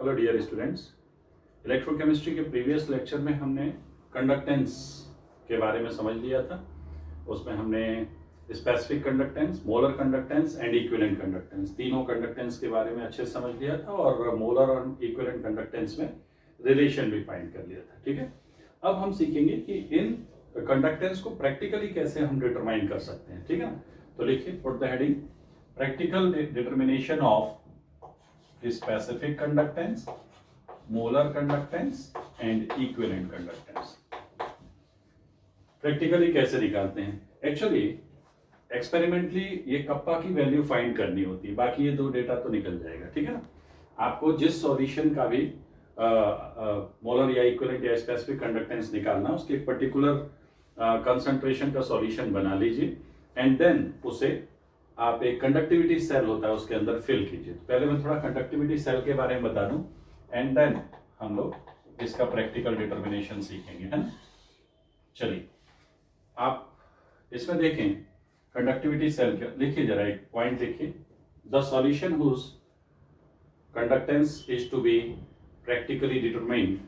Hello dear students, electrochemistry के previous lecture में हमने कंडक्टेंस के बारे में समझ लिया था। उसमें हमने specific conductance, molar conductance and equivalent conductance, तीनों कंडक्टेंस के बारे में अच्छे से समझ लिया था और मोलर और इक्विवेलेंट कंडक्टेंस में रिलेशन भी फाइंड कर लिया था। ठीक है, अब हम सीखेंगे कि इन कंडक्टेंस को प्रैक्टिकली कैसे हम डिटरमाइन कर सकते हैं। ठीक है ना, तो लिखिए, put the heading practical determination of specific conductance, molar conductance and equivalent conductance। Practically कैसे निकालते हैं? एक्चुअली एक्सपेरिमेंटली ये कप्पा की वैल्यू फाइंड करनी होती है, बाकी ये दो डेटा तो निकल जाएगा। ठीक है ना, आपको जिस सॉल्यूशन का भी मोलर या इक्विवेलेंट या स्पेसिफिक कंडक्टेंस निकालना, उसके एक पर्टिकुलर कंसंट्रेशन का सॉल्यूशन बना लीजिए एंड देन उसे आप एक कंडक्टिविटी सेल होता है उसके अंदर फिल कीजिए। तो पहले मैं थोड़ा कंडक्टिविटी सेल के बारे में बता दूं एंड देन हम लोग इसका प्रैक्टिकल डिटर्मिनेशन सीखेंगे, है ना। चलिए, आप इसमें देखें कंडक्टिविटी सेल का, लिखिए जरा एक पॉइंट लिखिए, the solution whose conductance is to be practically determined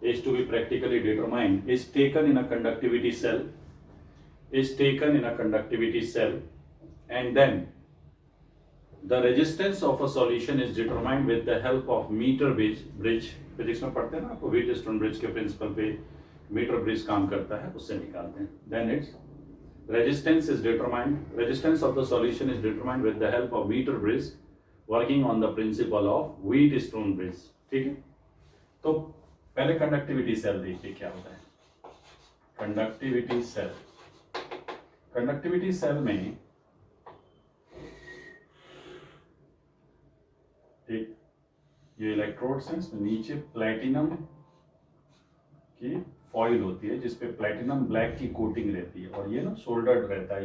is taken in a conductivity cell and then the resistance of a solution is determined with the help of meter bridge। Physics में पढ़ते हैं ना आपको, Wheatstone bridge के principal पे metre bridge काम करता है, उससे निकालते हैं। then its resistance of the solution is determined with the help of meter bridge working on the principle of Wheatstone bridge. ठीक है, तो पहले कंडक्टिविटी सेल देखिए क्या होता है। कंडक्टिविटी सेल में एक ये इलेक्ट्रोड्स हैं, इसमें नीचे प्लैटिनम की फॉइल होती है जिसपे प्लैटिनम ब्लैक की कोटिंग रहती है और ये ना सोल्डर्ड रहता है,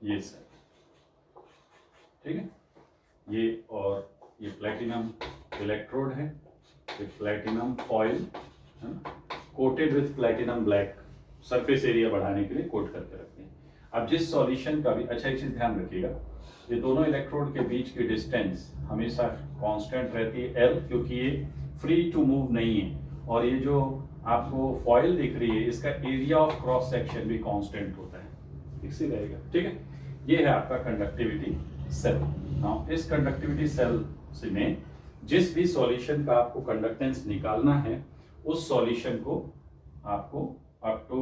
ये सेल। ठीक है, ये और ये प्लैटिनम इलेक्ट्रोड है, ये platinum foil coated with platinum black, surface area बढ़ाने के लिए कोट करके रखते हैं। अब जिस सॉल्यूशन का भी, अच्छा एक चीज ध्यान रखिएगा, ये दोनों इलेक्ट्रोड के बीच की डिस्टेंस हमेशा कांस्टेंट रहती है L, क्योंकि ये फ्री टू मूव नहीं है और ये जो आपको फॉइल दिख रही है इसका एरिया ऑफ क्रॉस सेक्शन भी कांस्टेंट होता है, इसी रहेगा। ठीक है, ये है आपका कंडक्टिविटी सेल। नाउ इस कंडक्टिविटी सेल में जिस भी सॉल्यूशन का आपको कंडक्टेंस निकालना है उस सॉल्यूशन को आपको अप टू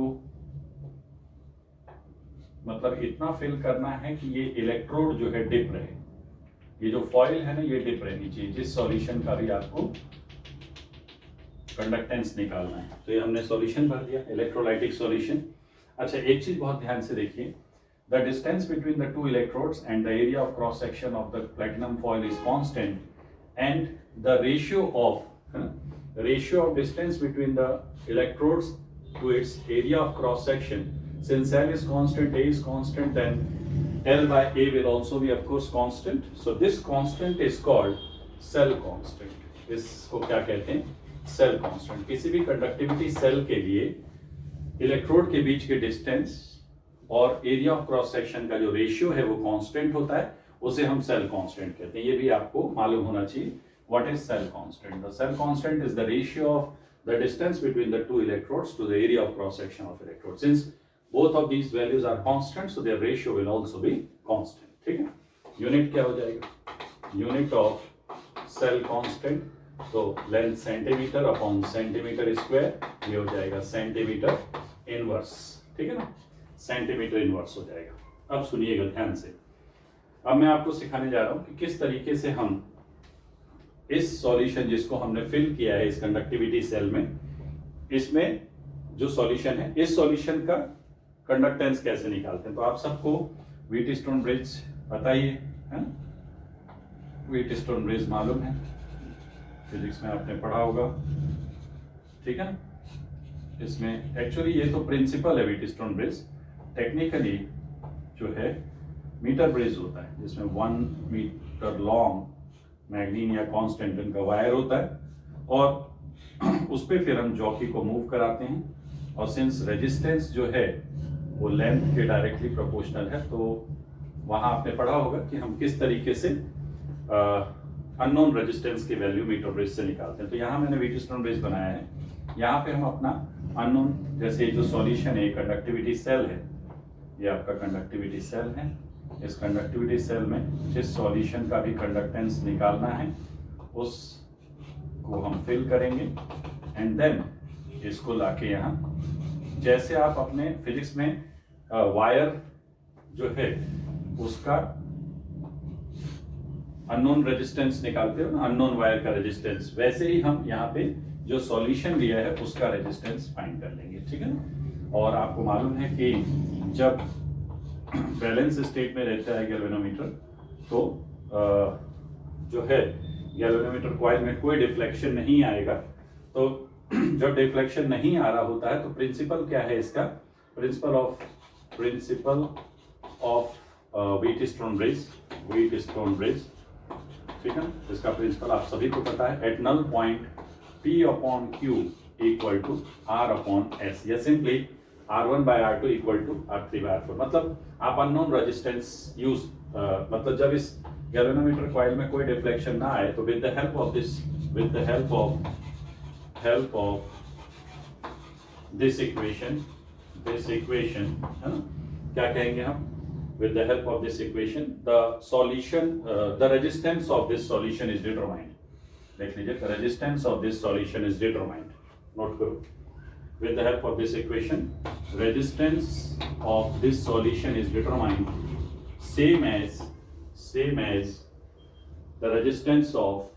मतलब इतना फिल करना है कि ये इलेक्ट्रोड जो है डिप रहे, ये जो फॉइल है ना ये डिप रहनी चाहिए जिस सॉल्यूशन का भी आपको कंडक्टेंस निकालना है। तो ये हमने सॉल्यूशन भर दिया, इलेक्ट्रोलाइटिक सॉल्यूशन। अच्छा, एक चीज बहुत ध्यान से देखिए, the distance between the two electrodes and the area of cross section of the platinum foil is constant and the ratio of distance between the electrodes to its area of cross section, since L is constant, A is constant, then L by A will also be of course constant. So this constant is called cell constant। इसको क्या कहते हैं? Cell constant. किसी भी conductivity cell के लिए electrode के बीच के डिस्टेंस और एरिया ऑफ क्रॉस सेक्शन का जो रेशियो है वो कांस्टेंट होता है, उसे हम सेल कांस्टेंट कहते हैं। ये भी आपको मालूम होना चाहिए what is cell constant. The cell constant is the ratio of the distance between the two electrodes to the area of cross section of electrode. Since both of these values are constant, so their ratio will also be constant। ठीक है, unit क्या हो जाएगा? Unit of cell constant, तो length centimetre upon centimetre square, ये हो जाएगा centimetre inverse. ठीक है ना, सेंटीमीटर इनवर्स हो जाएगा। अब सुनिएगा ध्यान से, अब मैं आपको सिखाने जा रहा हूं कि किस तरीके से हम इस सॉल्यूशन जिसको हमने फिल किया है इस कंडक्टिविटी सेल में, इसमें जो सॉल्यूशन है इस सॉल्यूशन का कंडक्टेंस कैसे निकालते हैं। तो आप सबको व्हीटस्टोन ब्रिज पता ही है, व्हीटस्टोन ब्रिज मालूम है, फिजिक्स में आपने पढ़ा होगा। ठीक है ना, इसमें एक्चुअली ये तो प्रिंसिपल है व्हीटस्टोन ब्रिज, टेक्निकली जो है मीटर ब्रिज होता है जिसमें 1 मीटर लॉन्ग मैग्नीन या कॉन्स्टेंटन का वायर होता है और उस पर फिर हम जॉकी को मूव कराते हैं और सिंस रेजिस्टेंस जो है वो लेंथ के डायरेक्टली प्रोपोर्शनल है, तो वहां आपने पढ़ा होगा कि हम किस तरीके से अननोन रेजिस्टेंस की वैल्यू मीटर ब्रिज से निकालते हैं। तो यहाँ मैंने व्हीटस्टोन ब्रिज बनाया है, यहाँ पे हम अपना अननोन, जैसे जो सॉल्यूशन है, कंडक्टिविटी सेल है, ये आपका कंडक्टिविटी सेल है, इस कंडक्टिविटी सेल में जिस सॉल्यूशन का भी कंडक्टेंस निकालना है उसको हम फिल करेंगे एंड देन इसको लाके यहाँ, जैसे आप अपने फिजिक्स में वायर जो है उसका अननोन रेजिस्टेंस निकालते हो ना, अननोन वायर का रेजिस्टेंस, वैसे ही हम यहाँ पे जो सॉल्यूशन लिया है उसका रेजिस्टेंस फाइंड कर लेंगे, ठीक है ना। और आपको मालूम है कि जब बैलेंस स्टेट में रहता है गैल्वेनोमीटर, तो जो है गैल्वेनोमीटर कॉइल में कोई डिफ्लेक्शन नहीं आएगा। तो जब डिफ्लेक्शन नहीं आ रहा होता है तो प्रिंसिपल क्या है इसका, प्रिंसिपल ऑफ व्हीटस्टोन ब्रिज, ठीक है। इसका प्रिंसिपल आप सभी को पता है, at null point P/Q equal to R/S, या simply R1/R2 equal to R3/R4। मतलब आप अननोन रेजिस्टेंस यूज, मतलब जब इस गैल्वेनोमीटर कॉइल में कोई डिफ्लेक्शन ना आए तो with the help of this equation है ना, क्या कहेंगे हम, with the help of this equation the resistance of this solution is determined। देख लीजिए, the resistance of this solution is determined, note करो, with the help of this equation resistance of this solution is determined same as the resistance of,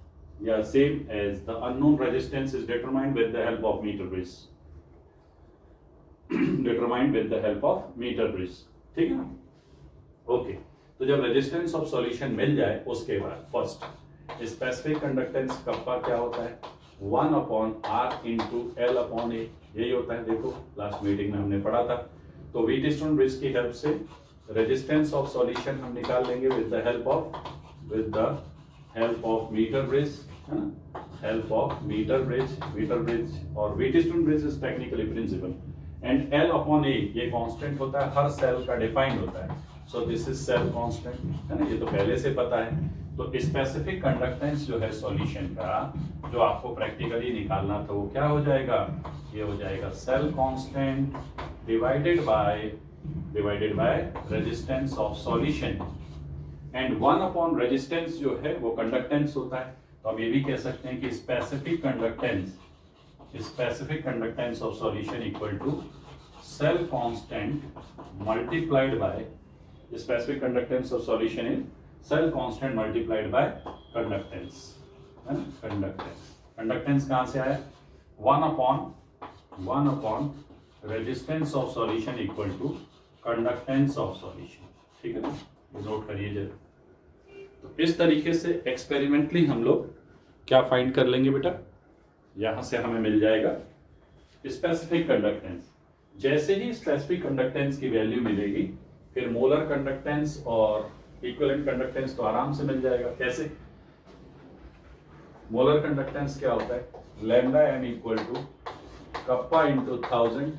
same as the unknown resistance is determined with the help of meter bridge ठीक है ना। Okay, तो जब resistance of solution मिल जाए उसके बाद first specific conductance kappa क्या होता है, 1/R इंटू L/A, यही होता है। देखो लास्ट मीटिंग में हमने पढ़ा था। तो व्हीटस्टोन ब्रिज की हेल्प से रेजिस्टेंस ऑफ सॉल्यूशन हम निकाल लेंगे with the help of metre bridge, है ना, हेल्प ऑफ मीटर ब्रिज और Wheatstone bridge is technically principle and L/A ये कांस्टेंट होता है, हर सेल का डिफाइंड होता है। So this is cell constant, है ना, ये तो पहले से पता है। तो स्पेसिफिक कंडक्टेंस जो है सॉल्यूशन का, जो आपको प्रैक्टिकली निकालना था, वो क्या हो जाएगा, ये हो जाएगा cell constant divided by resistance of solution and 1 resistance जो है वो कंडक्टेंस होता है। तो हम ये भी कह सकते हैं कि specific conductance of solution equal to cell constant multiplied by specific conductance of solution is cell constant multiplied by conductance, है ना। कंडक्टेंस कहां से आया, 1 resistance of solution equal to conductance of solution, ठीक है ना, नोट करिए जरा। तो इस तरीके से एक्सपेरिमेंटली हम लोग क्या फाइंड कर लेंगे बेटा, यहां से हमें मिल जाएगा स्पेसिफिक कंडक्टेंस। जैसे ही स्पेसिफिक कंडक्टेंस की वैल्यू मिलेगी फिर मोलर कंडक्टेंस और इक्विवेलेंट कंडक्टेंस तो आराम से मिल जाएगा। कैसे, मोलर कंडक्टेंस क्या होता है, λm equal to kappa into 1000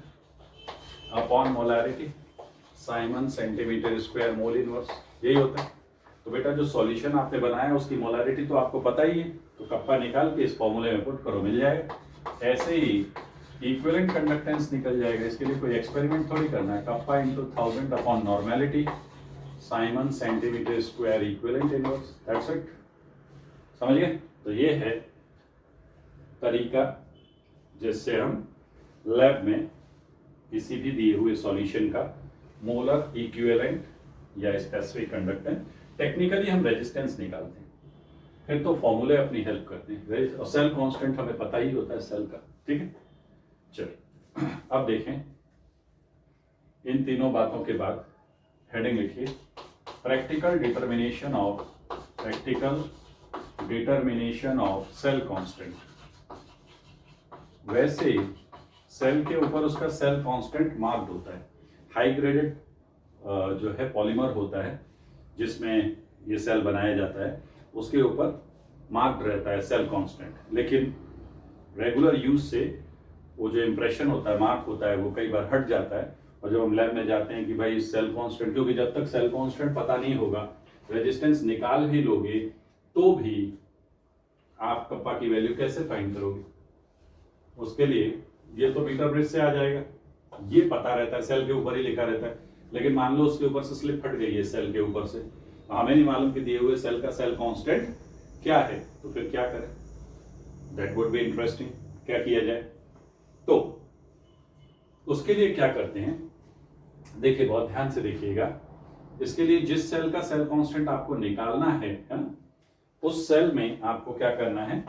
upon molarity siemens centimetre square mole inverse, यही होता है। तो बेटा जो सॉल्यूशन आपने बनाया उसकी मोलैरिटी तो आपको पता ही है, तो कप्पा निकाल के इस फॉर्मूले में पुट करो, मिल जाएगा। ऐसे ही इक्विवेलेंट कंडक्टेंस निकल जाएगा, इसके लिए कोई एक्सपेरिमेंट थोड़ी करना है। Kappa into 1000 upon normality Simon centimetre square equivalent inverse, that's it, समझ गए। तो ये है तरीका जिससे हम लैब में किसी भी दिए हुए सॉल्यूशन का मोलर, इक्विवेलेंट या स्पेसिफिक कंडक्टेंस, टेक्निकली हम रेजिस्टेंस निकालते हैं, फिर तो फॉर्मूले अपनी हेल्प करते हैं। और सेल कांस्टेंट हमें पता ही होता है सेल का, ठीक है। चलिए अब देखें, इन तीनों बातों के बाद हेडिंग लिखिए, practical determination of cell constant. वैसे सेल के ऊपर उसका सेल कांस्टेंट मार्क्ड होता है। हाई ग्रेडेड जो है पॉलीमर होता है जिसमें ये सेल बनाया जाता है, उसके ऊपर मार्क्ड रहता है सेल कांस्टेंट। लेकिन रेगुलर यूज से वो जो इम्प्रेशन होता है, मार्क होता है, वो कई बार हट जाता है और जब हम लैब में जाते हैं कि भाई सेल कांस्टेंट, क्योंकि जब तक सेल कांस्टेंट पता नहीं होगा, रेजिस्टेंस निकाल भी लोगे तो भी आप कप्पा की वैल्यू कैसे फाइंड करोगे? उसके लिए ये तो मीटर ब्रिज से आ जाएगा, ये पता रहता है, सेल के ऊपर ही लिखा रहता है। लेकिन मान लो उसके ऊपर से स्लिप फट गई है सेल के ऊपर से, हमें नहीं मालूम कि दिए हुए सेल का सेल कांस्टेंट क्या है, तो फिर क्या करें? That would be interesting. क्या किया जाए? तो उसके लिए क्या करते हैं, देखिए बहुत ध्यान से देखिएगा। इसके लिए जिस सेल का सेल कांस्टेंट आपको निकालना है ना, उस सेल में आपको क्या करना है,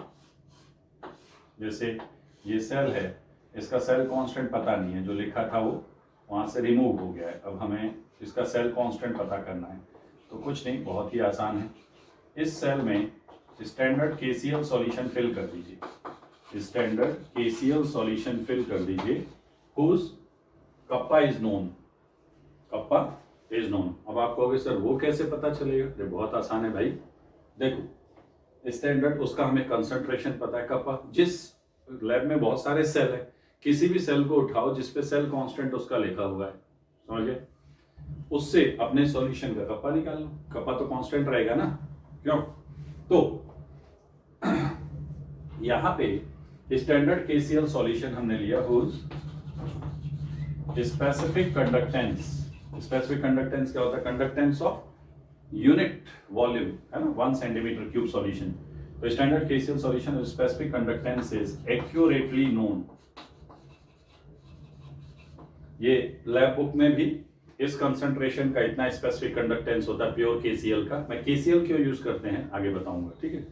जैसे ये सेल है, इसका सेल कांस्टेंट पता नहीं है, जो लिखा था वो वहां से रिमूव हो गया है। अब हमें इसका सेल कांस्टेंट पता करना है, तो कुछ नहीं, बहुत ही आसान है। इस सेल में स्टैंडर्ड केसीएल सॉल्यूशन फिल कर दीजिए, स्टैंडर्ड केसीएल सॉल्यूशन फिल कर दीजिए, whose kappa is known, kappa is known. अब आप कहोगे सर वो कैसे पता चलेगा? ये बहुत आसान है भाई, देखो स्टैंडर्ड उसका हमें कंसंट्रेशन पता है कप्पा। जिस लैब में बहुत सारे सेल है, किसी भी सेल को उठाओ जिसपे सेल कांस्टेंट उसका लिखा हुआ है, समझ गए? उससे अपने सॉल्यूशन का कप्पा निकाल लो, कप्पा तो कांस्टेंट रहेगा ना, क्यों? तो यहां पे स्टैंडर्ड केसीएल सॉल्यूशन हमने लिया, whose specific conductance. Specific conductance क्या होता है? कंडक्टेंस ऑफ यूनिट वॉल्यूम, है ना, 1 सेंटीमीटर क्यूब सॉल्यूशन। तो standard KCL solution specific conductance is accurately known. ये लैब बुक में भी इस कंसंट्रेशन का इतना स्पेसिफिक कंडक्टेंस होता है प्योर केसीएल का। मैं केसीएल क्यों यूज करते हैं आगे बताऊंगा, ठीक है?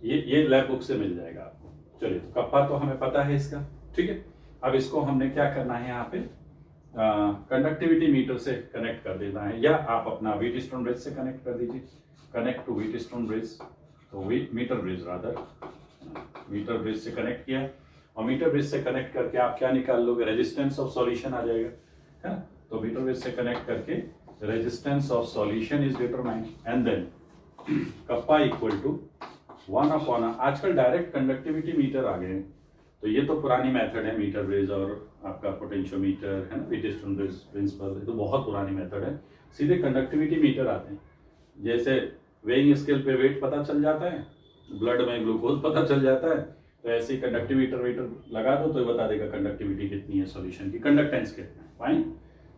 ये लैब बुक से मिल जाएगा आपको। चलिए, तो कप्पा तो हमें पता है इसका, ठीक है? अब इसको हमने क्या करना है, यहाँ पे कंडक्टिविटी मीटर से कनेक्ट कर देना है, या आप अपना व्हीटस्टोन ब्रिज से कनेक्ट कर दीजिए। कनेक्ट टू व्हीटस्टोन ब्रिज, तो metre bridge rather, metre bridge से कनेक्ट किया, और मीटर ब्रिज से कनेक्ट करके आप क्या निकाल लोगे? रेजिस्टेंस ऑफ सॉल्यूशन आ जाएगा, है ना? तो मीटर ब्रिज से कनेक्ट करके resistance of solution is determined, and then kappa equal to 1/, आजकल डायरेक्ट कंडक्टिविटी मीटर आ गए हैं, तो ये तो पुरानी मेथड है मीटर ब्रिज और आपका पोटेंशियोमीटर, है ना, व्हीटस्टोन ब्रिज प्रिंसिपल, तो बहुत पुरानी मेथड है। सीधे कंडक्टिविटी मीटर आते हैं, जैसे वेइंग स्केल पे वेट पता चल जाता है, ब्लड में ग्लूकोज पता चल जाता है, तो ऐसे ही कंडक्टिविटी मीटर लगा दो तो ये बता देगा कंडक्टिविटी कितनी है सॉल्यूशन की, कंडक्टेंस कितना है, फाइन।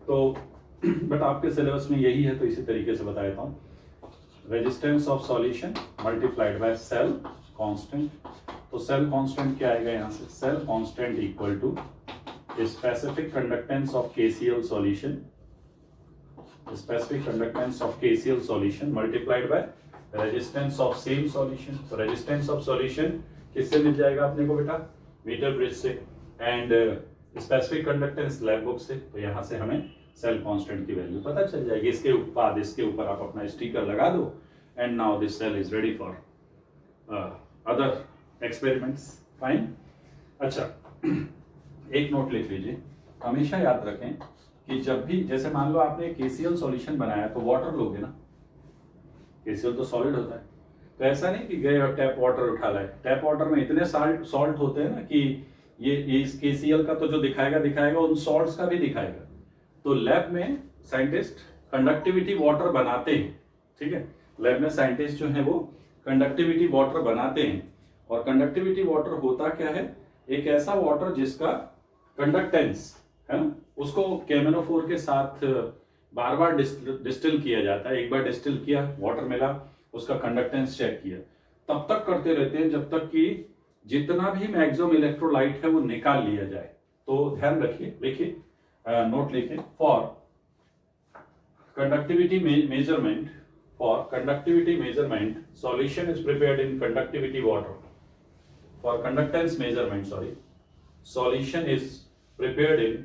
तो बट आपके सिलेबस में यही है, तो इसी तरीके से बता देता हूँ। Resistance of solution multiplied by cell constant. तो सेल कांस्टेंट क्या आएगा यहाँ से? Cell constant equal to specific conductance of KCl solution, specific conductance of KCl solution multiplied by resistance of same solution. तो रेजिस्टेंस ऑफ सॉल्यूशन किससे मिल जाएगा अपने को बेटा? मीटर ब्रिज से, and specific conductance lab book से। तो यहाँ से हमें सेल कांस्टेंट की वैल्यू पता चल जाएगी। इसके बाद इसके ऊपर आप अपना स्टिकर लगा दो, and now this cell is ready for other experiments, fine. अच्छा, एक नोट लिख लीजिए, हमेशा याद रखें कि जब भी, जैसे मान लो आपने केसीएल सॉल्यूशन बनाया तो वाटर लोगे ना, केसीएल तो सॉलिड होता है, तो ऐसा नहीं कि गए और टैप वाटर उठा लाए। टैप वाटर में इतने सॉल्ट होते हैं ना कि ये इस केसीएल का तो जो दिखाएगा उन सॉल्ट्स का भी दिखाएगा। तो लैब में साइंटिस्ट कंडक्टिविटी वाटर बनाते हैं, ठीक है? लैब में साइंटिस्ट जो है वो कंडक्टिविटी वाटर बनाते हैं, और कंडक्टिविटी वाटर होता क्या है? एक ऐसा वाटर जिसका कंडक्टेंस, है ना, उसको केमेनोफोर के साथ बार बार डिस्टिल किया जाता है। एक बार डिस्टिल किया, वाटर मिला, उसका कंडक्टेंस चेक किया, तब तक करते रहते हैं जब तक कि जितना भी मैक्सिमम इलेक्ट्रोलाइट है वो निकाल लिया जाए। तो ध्यान रखिए, लिखिए, नोट लिखिए, for conductivity measurement, for conductivity measurement, solution is prepared in conductivity water. For conductance measurement, solution is prepared in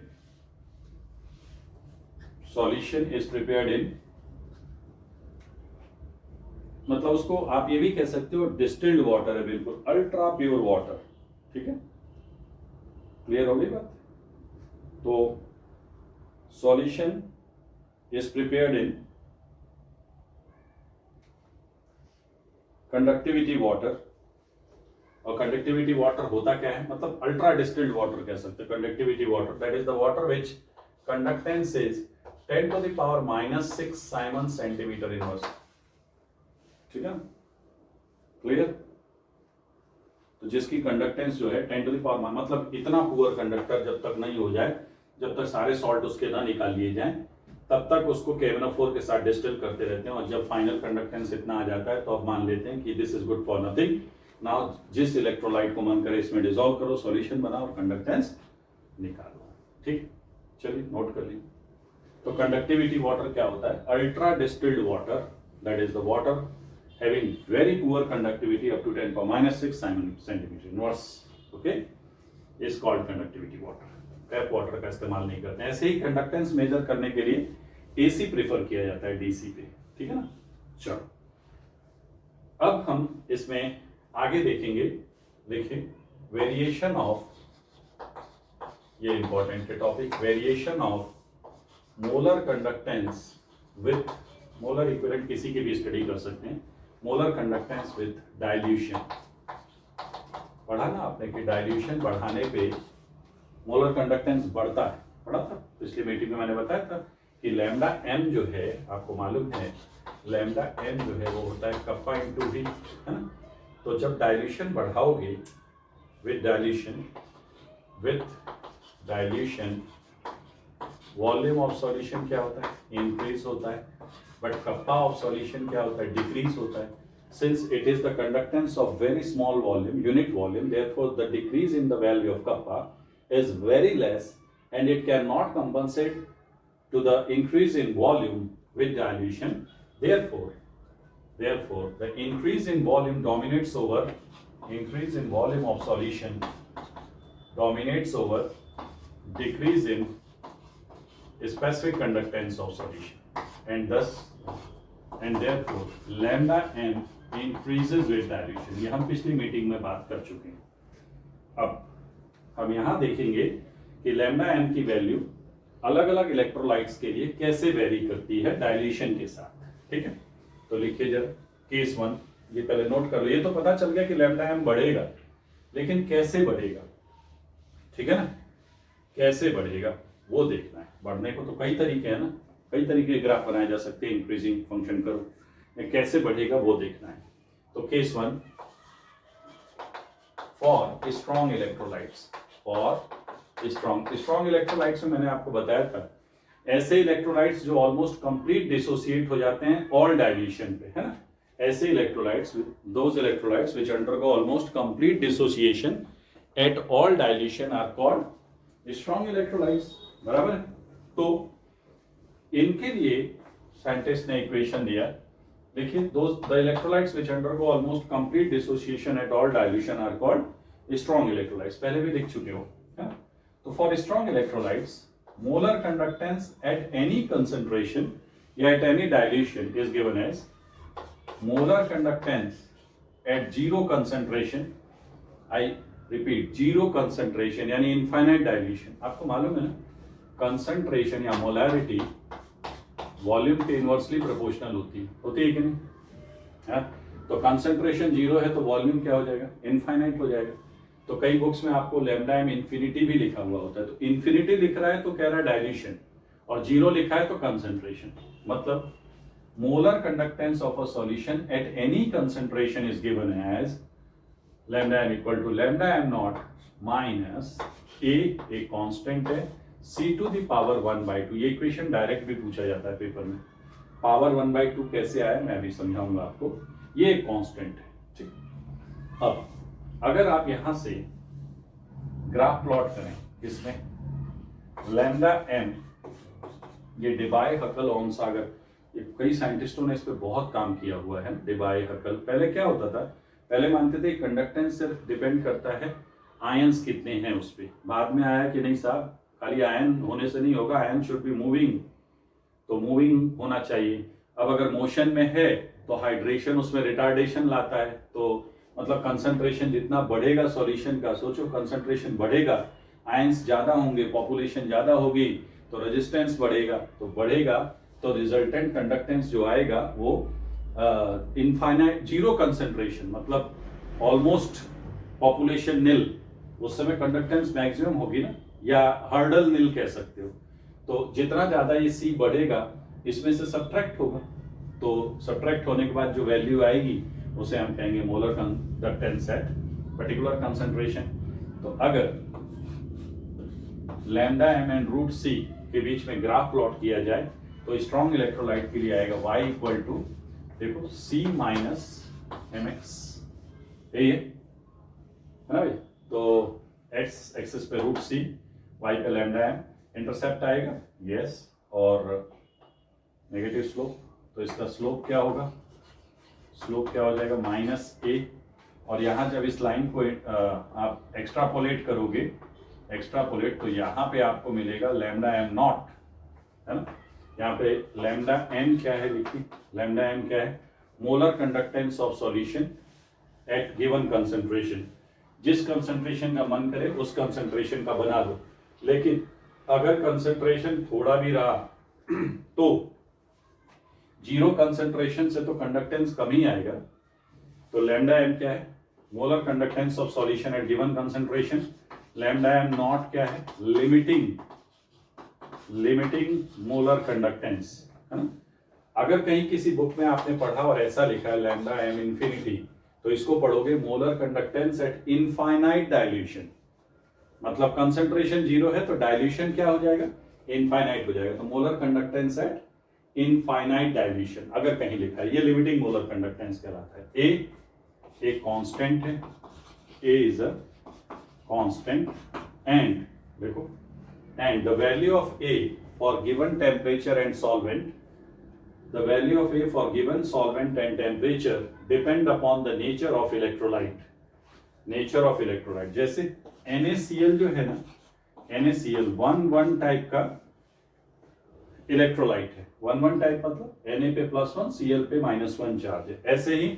मतलब उसको आप ये भी कह सकते हो डिस्टिल्ड वाटर है, बिल्कुल अल्ट्रा प्योर वाटर, ठीक है? क्लियर हो गई बात? तो solution is prepared in conductivity water, और कंडक्टिविटी वाटर होता क्या है? मतलब अल्ट्रा डिस्टिल्ड वाटर कह सकते हैं conductivity water, that is the water which conductance is 10 to the power -6 Simon centimetre inverse. ठीक है, क्लियर? तो जिसकी कंडक्टेंस जो है 10 to the power, मतलब इतना पुअर कंडक्टर जब तक नहीं हो जाए, जब तक सारे सॉल्ट उसके ना निकाल लिए जाएं, तब तक उसको KnO4 के साथ डिस्टिल करते रहते हैं, और जब फाइनल कंडक्टेंस इतना आ जाता है तो अब मान लेते हैं कि this is good for nothing. Now जिस इलेक्ट्रोलाइट को मन करे इसमें डिसॉल्व करो, सॉल्यूशन बनाओ और कंडक्टेंस निकालो। ठीक, चलिए नोट कर लीजिए। तो कंडक्टिविटी वाटर क्या होता है? Ultra distilled water, that is the water having very poor conductivity up to 10⁻⁶ siemens centimetre inverse, okay, is called conductivity water. Tap water का इस्तेमाल नहीं करते हैं। ऐसे ही कंडक्टेंस मेजर करने के लिए एसी प्रेफर किया जाता है डीसी पे। ठीक है ना? चलो अब हम इसमें आगे देखेंगे। देखिए, वेरिएशन ऑफ, ये इंपॉर्टेंट है topic, variation of molar conductance with molar equivalent, किसी की भी स्टडी कर सकते हैं। मोलर कंडक्टेंस विथ डाइल्यूशन, पढ़ा ना आपने कि डाइल्यूशन बढ़ाने पे मोलर कंडक्टेंस बढ़ता है, पढ़ा था पिछली मीटिंग में, मैंने बताया था कि लैम्डा एम जो है, आपको मालूम है लैम्डा एम जो है वो होता है कप्पा इंटू वी, है ना? तो जब डाइल्यूशन बढ़ाओगे, with dilution volume of solution क्या होता है? इंक्रीज होता है, बट कप्पा ऑफ सॉल्यूशन क्या होता है? डिक्रीज होता है। Since it is the conductance of very small volume, unit volume, therefore the decrease in the value of kappa is very less, and it cannot compensate to the increase in volume with dilution. Therefore, the increase in volume dominates over, increase in volume of solution dominates over decrease in specific conductance of solution, and therefore lambda m increases with dilution। ये हम पिछली meeting में बात कर चुके हैं। अब हम यहाँ देखेंगे कि लैम्डा एम की वैल्यू अलग अलग इलेक्ट्रोलाइट्स के लिए कैसे वेरी करती है डाइल्यूशन के साथ। ठीक है, तो लिखिए जरा केस 1, ये पहले नोट कर लो। ये तो पता चल गया कि लैम्डा एम बढ़ेगा, लेकिन कैसे बढ़ेगा? ठीक है ना, कैसे बढ़ेगा वो देखना है। बढ़ने को तो कई तरीके हैं ना, कई तरीके के ग्राफ बनाए जा सकते हैं, इंक्रीजिंग फंक्शन करो, कैसे बढ़ेगा वो देखना है। तो case 1, for strong electrolytes, for strong electrolytes में मैंने आपको बताया था ऐसे इलेक्ट्रोलाइट्स जो ऑलमोस्ट कंप्लीट डिसोसिएट हो जाते हैं ऑल डाइल्यूशन पे, है ना? ऐसे electrolytes, those electrolytes which undergo almost complete dissociation at all dilution are called strong electrolytes, बराबर है? तो इनके लिए साइंटिस्ट ने इक्वेशन दिया। देखिए, the electrolytes which undergo almost complete dissociation at all dilution are called strong electrolytes। पहले भी लिख चुके हो, है? तो for strong electrolytes, molar conductance at any concentration या at any dilution is given as molar conductance at zero concentration, I repeat zero concentration यानी infinite dilution। आपको मालूम है ना, concentration या molarity वॉल्यूम के इनवर्सली प्रोपोर्शनल होती है कि नहीं? है? तो कंसंट्रेशन जीरो है तो वॉल्यूम क्या हो जाएगा? इनफाइनाइट हो जाएगा। तो कई बुक्स में आपको लैम्डा एम इन्फिनिटी भी लिखा हुआ होता है। तो इन्फिनिटी लिख रहा है तो कह रहा है डाइल्यूशन, और जीरो लिखा है तो कंसंट्रेशन। मतलब molar conductance of a solution at any concentration is given as lambda M equal to lambda M not minus A, एक कांस्टेंट है, c टू दी पावर 1/2। ये इक्वेशन डायरेक्ट भी पूछा जाता है पेपर में। पावर 1/2 कैसे आया मैं अभी समझाऊंगा आपको। ये एक कांस्टेंट है, ठीक। अब अगर आप यहां से ग्राफ प्लॉट करें इसमें लैम्डा एम, ये डिबाय हकल ओनसागर, ये कई साइंटिस्टों ने इस पर बहुत काम किया हुआ है। डिबाय हकल, पहले क्या होता था? पहले मानते थे कंडक्टेंस सिर्फ डिपेंड करता है आयंस कितने हैं उस पर। बाद में आया कि नहीं साहब, खाली आयन होने से नहीं होगा, आयन शुड बी मूविंग, तो मूविंग होना चाहिए। अब अगर मोशन में है तो हाइड्रेशन उसमें रिटार्डेशन लाता है, तो मतलब कंसंट्रेशन जितना बढ़ेगा सॉल्यूशन का, सोचो कंसंट्रेशन बढ़ेगा, आयंस ज्यादा होंगे, पॉपुलेशन ज्यादा होगी तो रेजिस्टेंस बढ़ेगा, तो रिजल्टेंट कंडक्टेंस जो आएगा वो इनफाइनाइट जीरो कंसंट्रेशन, मतलब ऑलमोस्ट पॉपुलेशन निल, उस समय कंडक्टेंस मैक्सिमम होगी ना, या हर्डल निल कह सकते हो। तो जितना ज्यादा ये सी बढ़ेगा इसमें से सब्ट्रैक्ट होगा, तो सब्ट्रैक्ट होने के बाद जो वैल्यू आएगी उसे हम कहेंगे molar conductance at particular concentration. तो अगर लैम्डा एम एंड रूट सी के बीच में ग्राफ प्लॉट किया जाए तो स्ट्रॉन्ग इलेक्ट्रोलाइट के लिए आएगा y इक्वल टू, देखो c माइनस एम एक्स, यही है ना भाई। तो x एक्सिस पे रूट सी, y पे लैम्डा एम, इंटरसेप्ट आएगा यस और नेगेटिव स्लोप, तो इसका स्लोप क्या होगा, स्लोप क्या हो जाएगा माइनस ए। और यहाँ जब इस लाइन को आप एक्स्ट्रापोलेट करोगे, एक्स्ट्रापोलेट, तो यहाँ पे आपको मिलेगा लैम्डा एम नॉट, है ना। यहाँ पे लैम्डा एम क्या है लिखिए, लैम्डा एम क्या है, molar conductance of solution at given concentration. जिस कंसंट्रेशन का मन करे उस कंसंट्रेशन का बना दो, लेकिन अगर कंसंट्रेशन थोड़ा भी रहा तो जीरो कंसंट्रेशन से तो कंडक्टेंस कम ही आएगा। तो लैम्डा एम क्या है, molar conductance of solution at given concentration. Lambda M not क्या है, लिमिटिंग मोलर कंडक्टेंस, है ना। अगर कहीं किसी बुक में आपने पढ़ा और ऐसा लिखा है लैम्डा एम इंफिनिटी, तो इसको पढ़ोगे molar conductance at infinite dilution, मतलब कंसंट्रेशन जीरो है तो डाइल्यूशन क्या हो जाएगा, इनफाइनाइट हो जाएगा। तो molar conductance at infinite dilution अगर कहीं लिखा है, ये लिमिटिंग मोलर कंडक्टेंस कहलाता है। ए एक कांस्टेंट है, ए इज अ कांस्टेंट एंड देखो, and the value of A for given temperature and solvent, the value of A for given solvent and temperature depend upon the nature of electrolyte, nature of electrolyte। जैसे NaCl जो है ना, NaCl 1,1 type का electrolyte है, 1,1 type मतलब Na पे +1 Cl पे -1 charge है। ऐसे ही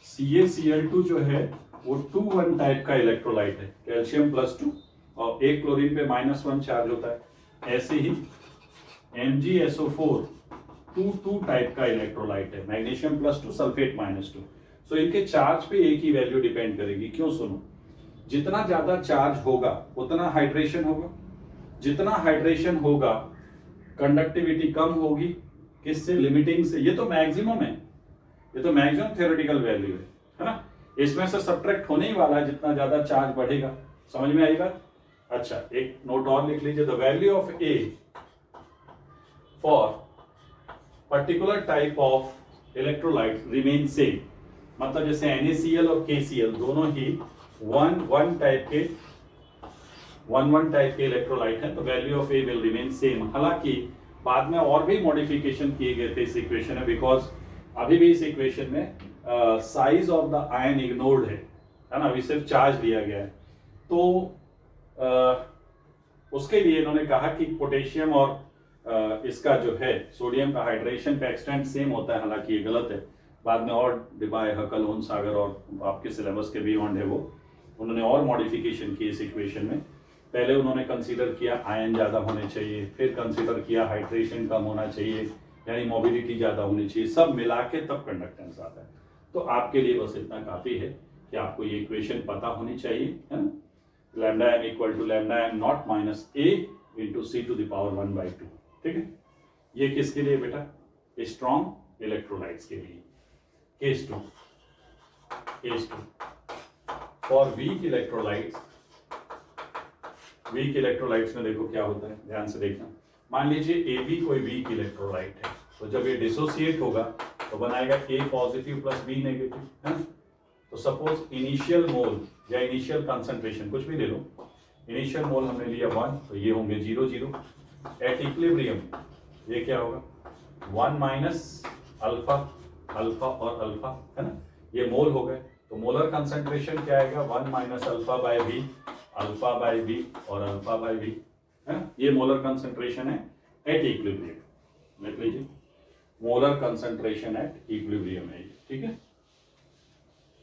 CaCl2 जो है वो 2,1 टाइप का इलेक्ट्रोलाइट है, कैल्शियम +2 और एक क्लोरीन पे -1 चार्ज होता है। ऐसे ही MgSO4 2,2 टाइप का इलेक्ट्रोलाइट है, मैग्नीशियम +2 सल्फेट -2। सो इनके चार्ज पे एक ही वैल्यू डिपेंड करेगी। क्यों, सुनो, जितना ज्यादा चार्ज होगा उतना हाइड्रेशन होगा, जितना हाइड्रेशन होगा कंडक्टिविटी कम होगी, किससे, लिमिटिंग से। ये तो मैक्सिमम है, ये तो मैक्सिमम थ्योरेटिकल वैल्यू है ना। इसमें से सब्ट्रैक्ट होने ही वाला है जितना ज्यादा चार्ज बढ़ेगा। समझ में आई बात। अच्छा, एक नोट और लिख लीजिए, the value of A for particular type of electrolyte remain same, मतलब जैसे NaCl और KCl दोनों ही 1,1 टाइप के इलेक्ट्रोलाइट है, तो value of A will remain same. हालांकि बाद में और भी मॉडिफिकेशन किए गए थे इस इक्वेशन में, बिकॉज अभी भी इस इक्वेशन में size of the ion ignored है ना, अभी सिर्फ चार्ज दिया गया है। तो उसके लिए इन्होंने कहा कि पोटेशियम और इसका जो है सोडियम का हाइड्रेशन का एक्सटेंट सेम होता है, हालांकि ये गलत है। बाद में और डिबाय, हकल, सागर और आपके सिलेबस के बियॉन्ड है वो, उन्होंने और मॉडिफिकेशन की इस इक्वेशन में। पहले उन्होंने कंसीडर किया आयन ज़्यादा होने चाहिए, फिर कंसीडर किया हाइड्रेशन कम होना चाहिए, यानी मोबिलिटी ज़्यादा होनी चाहिए, सब मिला के तब कंडक्टेंस आता है। तो आपके लिए बस इतना काफ़ी है कि आपको ये इक्वेशन पता होनी चाहिए, है ना। Lambda M equal to lambda M not minus A into C to the power 1/2, ठीक है। ये किसके लिए बेटा, स्ट्रॉन्ग इलेक्ट्रोलाइट्स के लिए। Case two for weak electrolytes, weak electrolytes में देखो क्या होता है, ध्यान से देखना। मान लीजिए AB कोई वीक इलेक्ट्रोलाइट है, तो जब ये डिसोसिएट होगा तो बनाएगा A positive plus B negative, है ना। तो सपोज इनिशियल मोल या इनिशियल कंसंट्रेशन कुछ भी ले लो, इनिशियल मोल हमने लिया 1, तो ये होंगे 0 0। एट इक्विलिब्रियम ये क्या होगा, 1 माइनस अल्फा, अल्फा और अल्फा, है ना, ये मोल हो गए। तो मोलर कंसंट्रेशन क्या आएगा, 1 minus alpha by B, alpha by B और अल्फा बाय बी, है ना। ये मोलर कंसंट्रेशन है एट इक्विलिब्रियम, लिख लीजिए, मोलर कंसंट्रेशन एट इक्विलिब्रियम है, ठीक है।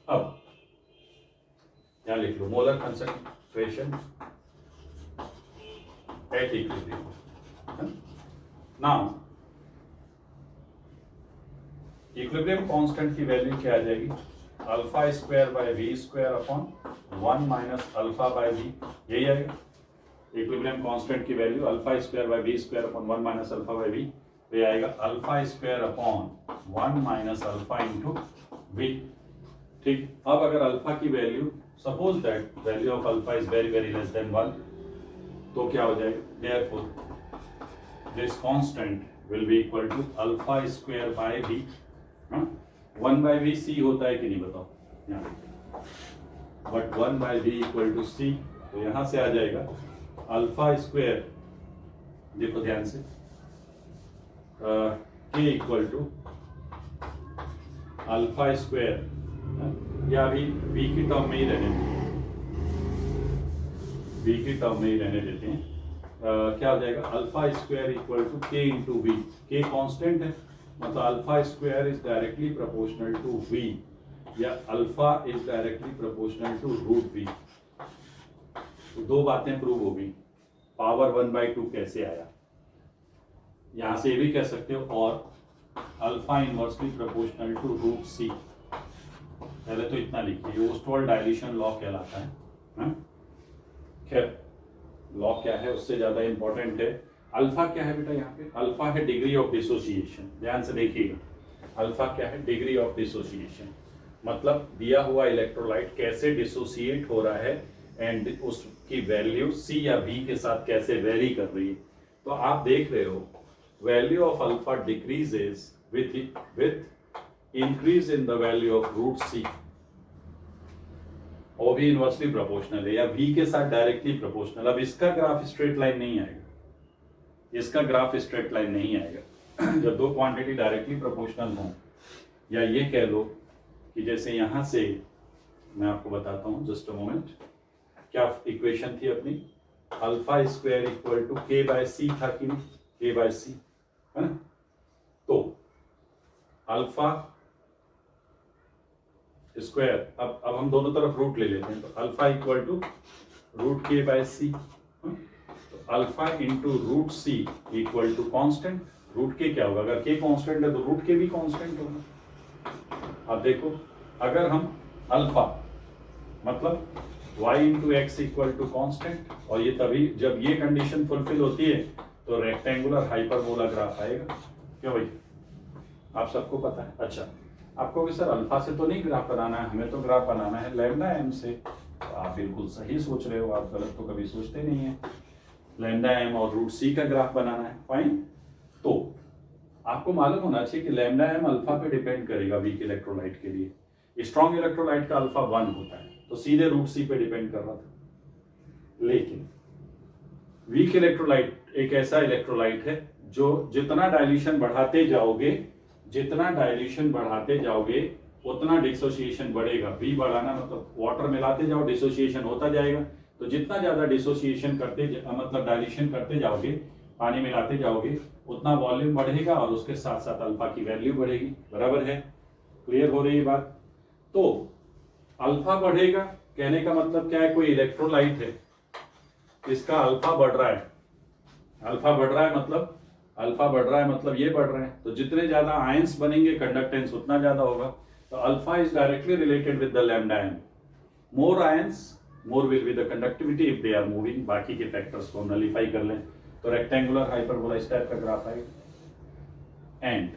अब यहाँ लिख लो, molar concentration at equilibrium. Now equilibrium constant की वैल्यू क्या आ जाएगी, alpha square by V square upon 1 minus alpha by V, यही आएगा। इक्विलिब्रियम कांस्टेंट की value alpha square by B square upon 1 minus alpha by B, तो ये आएगा alpha square upon 1 minus alpha into V. ठीक, अब अगर अल्फा की value, suppose that value of alpha is very very less than 1, तो क्या हो जाएगा, therefore this constant will be equal to alpha square by B. 1 by B C होता है कि नहीं बताओ यहाँ, but 1 by B equal to C, तो यहां से आ जाएगा अल्फा स्क्वायर, देखो ध्यान से, के इक्वल टू अल्फा स्क्वायर, या अभी बी की टर्म में ही रहने देते हैं, बी की टर्म में ही रहने देते हैं। क्या हो जाएगा, alpha square equal to K into V, K constant है, मतलब alpha square is directly proportional to V, या alpha is directly proportional to root V. तो दो बातें प्रूव हो गई, पावर 1/2 कैसे आया, यहां से ये भी कह सकते हो, और alpha inversely proportional to root C. पहले तो इतना लिखिए, ओस्टवाल्ड डायल्यूशन लॉ कहलाता है। खैर लॉ क्या है उससे ज्यादा इंपॉर्टेंट है अल्फा क्या है बेटा, यहाँ पे अल्फा है डिग्री ऑफ डिसोसिएशन। ध्यान से देखिएगा, अल्फा क्या है, डिग्री ऑफ डिसोसिएशन, मतलब दिया हुआ इलेक्ट्रोलाइट कैसे डिसोसिएट हो रहा है एंड उसकी वैल्यू सी या बी के साथ कैसे वेरी कर रही है। तो आप देख रहे हो value of alpha decreases with increase in the value of root C, और भी इनवर्सली प्रोपोर्शनल है या v के साथ डायरेक्टली प्रोपोर्शनल। अब इसका ग्राफ स्ट्रेट लाइन नहीं आएगा, इसका ग्राफ स्ट्रेट लाइन नहीं आएगा जब दो क्वांटिटी डायरेक्टली प्रोपोर्शनल हों, या ये कह लो कि जैसे यहां से मैं आपको बताता हूं, जस्ट अ मोमेंट, क्या इक्वेशन थी अपनी, अल्फा स्क्वायर इक्वल टू के बाय सी था कि नहीं, के बाय सी है ना। तो अल्फा स्क्वायर, अब हम दोनों तरफ रूट ले लेते हैं, तो alpha equal to root K by C, तो alpha into root C equal to constant. Root K क्या होगा, अगर के कांस्टेंट है तो रूट के भी कांस्टेंट होगा। अब देखो, अगर हम अल्फा मतलब y into X equal to constant, और ये तभी जब ये कंडीशन फुलफिल होती है तो रेक्टेंगुलर हाइपरबोला ग्राफ आएगा। क्यों भाई, आप सबको पता है। अच्छा, आपको भी सर अल्फा से तो नहीं ग्राफ बनाना है, हमें तो ग्राफ बनाना है लैम्डा एम से। तो आप बिल्कुल सही सोच रहे हो, आप गलत तो कभी सोचते नहीं है। लैम्डा एम और रूट सी का ग्राफ बनाना है, फाइन। तो आपको मालूम होना चाहिए कि लैम्डा एम अल्फा पे डिपेंड करेगा वीक इलेक्ट्रोलाइट के लिए। स्ट्रॉन्ग इलेक्ट्रोलाइट का अल्फा 1 होता है, तो सीधे रूट सी पे डिपेंड कर रहा था। लेकिन वीक इलेक्ट्रोलाइट एक ऐसा इलेक्ट्रोलाइट है जो जितना डाइल्यूशन बढ़ाते जाओगे, जितना डाइल्यूशन बढ़ाते जाओगे उतना डिसोसिएशन बढ़ेगा। वी बढ़ाना मतलब वाटर मिलाते जाओ, डिसोसिएशन होता जाएगा। तो जितना ज्यादा डिसोसिएशन करते मतलब डाइल्यूशन करते जाओगे, पानी मिलाते जाओगे, उतना वॉल्यूम बढ़ेगा और उसके साथ साथ अल्फा की वैल्यू बढ़ेगी। बराबर है, क्लियर हो रही है बात। तो अल्फा बढ़ेगा कहने का मतलब क्या है, कोई इलेक्ट्रोलाइट है इसका अल्फा बढ़ रहा है, अल्फा बढ़ रहा है मतलब अल्फा बढ़ रहा है मतलब ये बढ़ रहे हैं, तो जितने ज्यादा आयंस बनेंगे कंडक्टेंस उतना ज्यादा होगा। तो alpha is directly related with the lambda M. More ions more will be the conductivity if they are moving. बाकी के फैक्टर्स को नलीफाई कर लें तो रेक्टेंगुलर हाइपरबोला इस टाइप का ग्राफ आएगा। एंड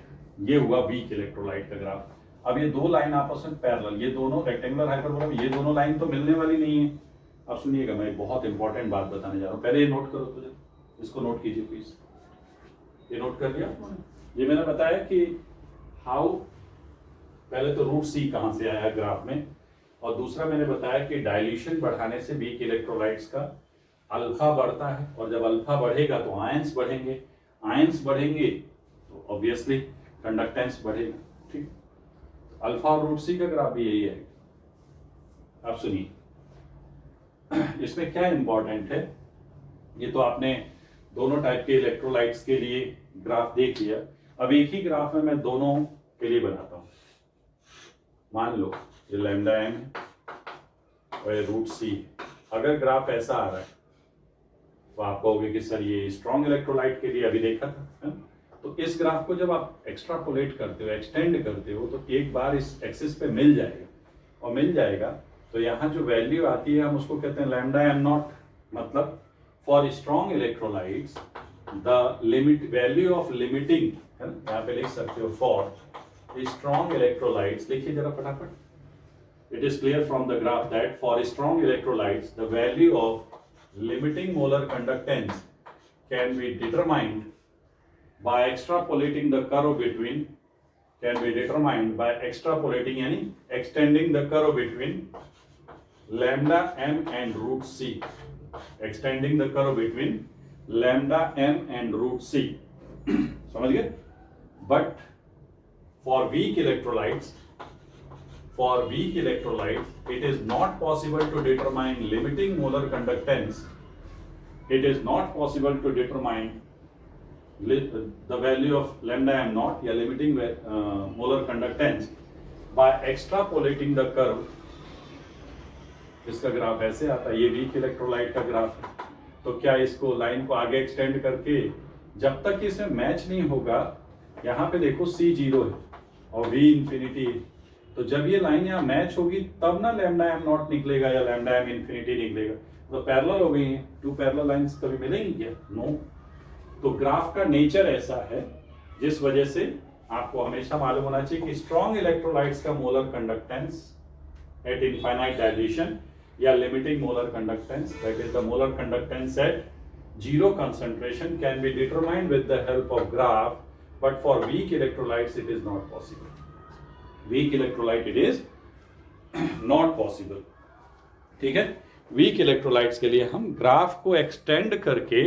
ये हुआ वीक इलेक्ट्रोलाइट का ग्राफ। अब ये दो लाइन आपस में पैरेलल, ये दोनों रेक्टेंगुलर हाइपरबोला में ये दोनों लाइन तो मिलने वाली नहीं है। अब सुनिएगा, मैं बहुत इंपॉर्टेंट बात बताने जा रहा हूँ, पहले ये नोट करो, तुझे इसको नोट कीजिए प्लीज। ये नोट कर लिया आपने? ये मैंने बताया कि हाउ, पहले तो रूट सी कहां से आया ग्राफ में, और दूसरा मैंने बताया कि डाइल्यूशन बढ़ाने से वीक इलेक्ट्रोलाइट्स का अल्फा बढ़ता है, और जब अल्फा बढ़ेगा तो आयंस बढ़ेंगे, आयंस बढ़ेंगे तो ऑब्वियसली कंडक्टेंस बढ़ेगा। ठीक, अल्फा और रूट सी का ग्राफ भी यही है। आप सुनिए, इसमें क्या इंपॉर्टेंट है, ये तो आपने दोनों टाइप के इलेक्ट्रोलाइट्स के लिए ग्राफ देख लिया। अब एक ही ग्राफ में मैं दोनों के लिए बनाता हूं। मान लो ये लैम्डा एम है और ये रूट सी। अगर ग्राफ ऐसा आ रहा है तो आप कहोगे कि सर ये स्ट्रॉन्ग इलेक्ट्रोलाइट के लिए अभी देखा था, है? तो इस ग्राफ को जब आप एक्स्ट्रापोलेट करते हो, एक्सटेंड करते हो, तो एक बार इस एक्सिस पे मिल जाएगा, और मिल जाएगा तो यहाँ जो वैल्यू आती है हम उसको कहते हैं लैम्डा एम नॉट, मतलब for strong electrolytes the limit value of limiting है ना, यहाँ पे लिख सकते हो फॉर स्ट्रॉन्ग इलेक्ट्रोलाइट्स, लिखिए जरा फटाफट. It is clear from the graph that for strong electrolytes, the value of limiting molar conductance can be determined by extrapolating the curve between, यानी extending the curve between lambda m and root c, extending the curve between lambda m and root c. समझ गए? But for weak electrolytes, it is not possible to determine limiting molar conductance. It is not possible to determine the value of lambda m naught या limiting molar conductance by extrapolating the curve. इसका graph ऐसे आता है, ये weak electrolyte का graph है. तो क्या इसको लाइन को आगे एक्सटेंड करके जब तक इसमें मैच नहीं होगा, यहाँ पे देखो C 0 है और V इंफिनिटी है, तो जब ये लाइन यहाँ मैच होगी तब ना लैम्डा एम नॉट निकलेगा या लैम्डा एम इंफिनिटी निकलेगा. तो पैरेलल हो गई हैं, टू पैरेलल लाइंस कभी मिलेंगी क्या? नो. तो ग्राफ का नेचर ऐसा है जिस वजह से आपको हमेशा मालूम होना चाहिए कि स्ट्रॉन्ग इलेक्ट्रोलाइट्स का molar conductance at infinite dilution या limiting molar conductance, that is the molar conductance at zero concentration, can be determined with the help of graph, but for weak electrolytes it is not possible. Weak electrolyte it is not possible. ठीक है, weak electrolytes के लिए हम graph को extend करके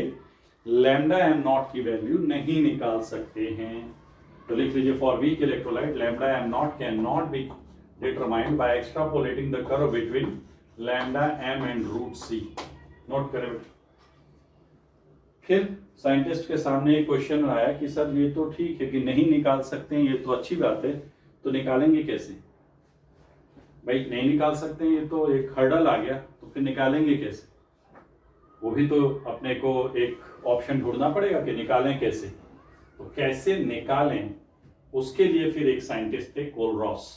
lambda M not की value नहीं निकाल सकते हैं. तो लिख लीजिए, for weak electrolyte lambda M not can not be determined by extrapolating the curve between lambda M and root C. Note करें. फिर साइंटिस्ट के सामने एक क्वेश्चन आया कि सर ये तो ठीक है कि नहीं निकाल सकते हैं, ये तो अच्छी बात है, तो निकालेंगे कैसे? भाई नहीं निकाल सकते हैं, ये तो एक हर्डल आ गया, तो फिर निकालेंगे कैसे? वो भी तो अपने को एक ऑप्शन ढूंढना पड़ेगा कि निकालें कैसे. तो कैसे निकालें उसके लिए फिर एक साइंटिस्ट थे, कोलरॉस.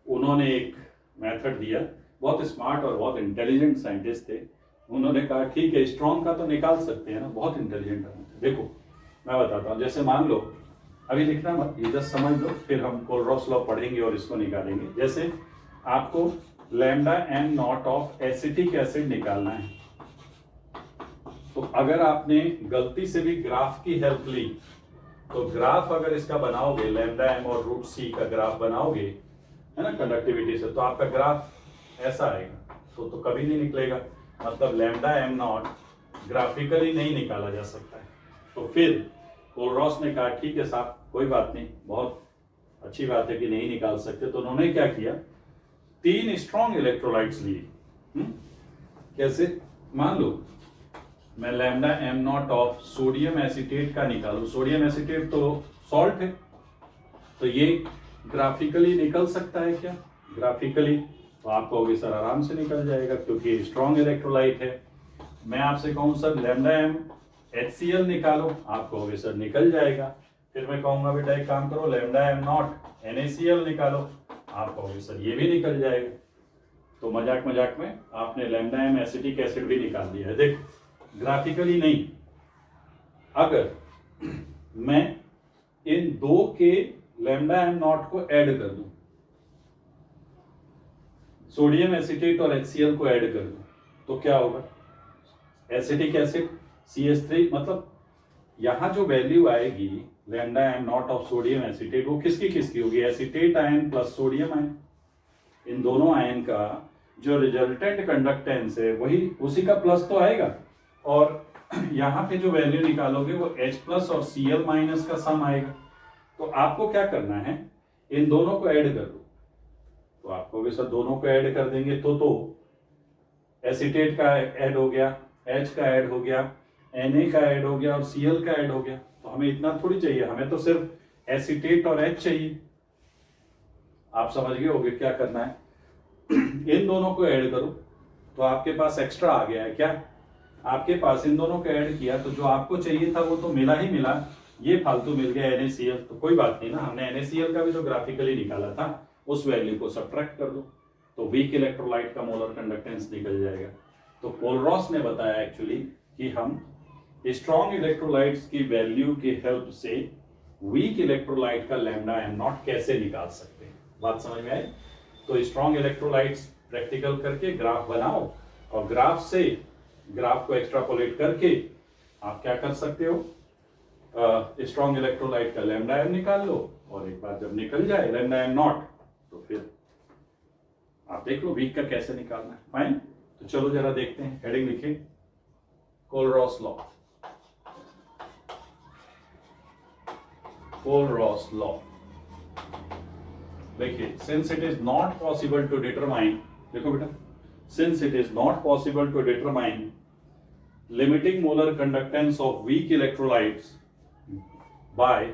उन्होंने एक मेथड दिया. बहुत स्मार्ट और बहुत इंटेलिजेंट साइंटिस्ट थे. उन्होंने कहा ठीक है, स्ट्रॉन्ग का तो निकाल सकते हैं ना, बहुत इंटेलिजेंट है. देखो मैं बताता हूँ. जैसे मान लो, अभी लिखना मत, ये जस्ट समझ लो, फिर हम कोलरॉस लॉ पढ़ेंगे और इसको निकालेंगे. जैसे आपको lambda M naught of acetic acid निकालना है, तो अगर आपने गलती से भी ग्राफ की हेल्प ली, तो ग्राफ अगर इसका बनाओगे, लैम्डा एम और रूट सी का ग्राफ बनाओगे, है ना, कंडक्टिविटी से, तो आपका ग्राफ ऐसा आएगा. तो कभी नहीं निकलेगा. मतलब लैम्डा एम नॉट ग्राफिकली नहीं निकाला जा सकता है. तो फिर कोलरॉस ने कहा ठीक है साहब, कोई बात नहीं, बहुत अच्छी बात है कि नहीं निकाल सकते. तो उन्होंने क्या किया, 3 स्ट्रॉन्ग इलेक्ट्रोलाइट्स लिए. कैसे? मान लो मैं lambda M naught of sodium acetate का निकालूं. सोडियम एसीटेट तो सॉल्ट है, तो ये ग्राफिकली निकल सकता है क्या? ग्राफिकली तो आप कहोगे सर आराम से निकल जाएगा क्योंकि स्ट्रॉन्ग इलेक्ट्रोलाइट है. मैं आपसे कहूं सर लैम्डा एम HCl निकालो, आप कहोगे सर निकल जाएगा. फिर मैं कहूंगा बेटा एक काम करो, लैम्डा एम नॉट NaCl निकालो, आप कहोगे सर ये भी निकल जाएगा. तो मजाक मजाक में आपने लैम्डा एम एसिटिक एसिड भी निकाल दिया है. देख, ग्राफिकली नहीं. अगर मैं इन दो के लैम्डा एम नॉट को ऐड कर दूं, सोडियम एसीटेट और HCl को ऐड कर दूं, तो क्या होगा? एसिटिक एसिड CH3, मतलब यहां जो वैल्यू आएगी lambda M naught of sodium acetate, वो किसकी होगी? Acetate ion plus sodium ion. इन दोनों आयन का जो रिजल्टेंट कंडक्टेंस है वही उसी का प्लस तो आएगा. और यहाँ पे जो वैल्यू निकालोगे वो H प्लस और Cl माइनस का सम आएगा. तो आपको क्या करना है, इन दोनों को ऐड कर दो. तो आपको भी सर दोनों को ऐड कर देंगे तो एसीटेट का ऐड हो गया, H का ऐड हो गया, Na का ऐड हो गया और Cl का ऐड हो गया. तो हमें इतना थोड़ी चाहिए, हमें तो सिर्फ एसीटेट और H चाहिए. आप समझ गए होगे क्या करना है. इन दोनों को ऐड करो तो आपके पास एक्स्ट्रा आ गया है. क्या आपके पास? इन दोनों को ऐड किया तो जो आपको चाहिए था वो तो मिला ही मिला, ये फालतू मिल गया NaCl. तो कोई बात नहीं ना, हमने NaCl का भी तो ग्राफिकली निकाला था, उस वैल्यू को सब्ट्रैक्ट कर दो, तो वीक इलेक्ट्रोलाइट का मोलर कंडक्टेंस निकल जाएगा. तो कोलरॉस ने बताया एक्चुअली कि हम स्ट्रॉन्ग इलेक्ट्रोलाइट्स की वैल्यू की हेल्प से वीक इलेक्ट्रोलाइट का लैम्डा एम नॉट कैसे निकाल सकते हैं। बात समझ में आई? तो स्ट्रॉन्ग इलेक्ट्रोलाइट्स प्रैक्टिकल करके ग्राफ बनाओ और ग्राफ से ग्राफ को एक्सट्रापोलेट करके आप क्या कर सकते हो, स्ट्रॉन्ग इलेक्ट्रोलाइट का लैम्डा एम निकाल लो और एक बार जब निकल जाए लैम्डा एम नॉट तो फिर आप देख लो वीक का कैसे निकालना है। फाइन, तो चलो जरा देखते हैं। हेडिंग लिखिए कोलरॉस लॉ। कोलरॉस लॉ देखिए, since it is not possible to determine, देखो बेटा, since it is not possible to determine limiting molar conductance of weak electrolytes by,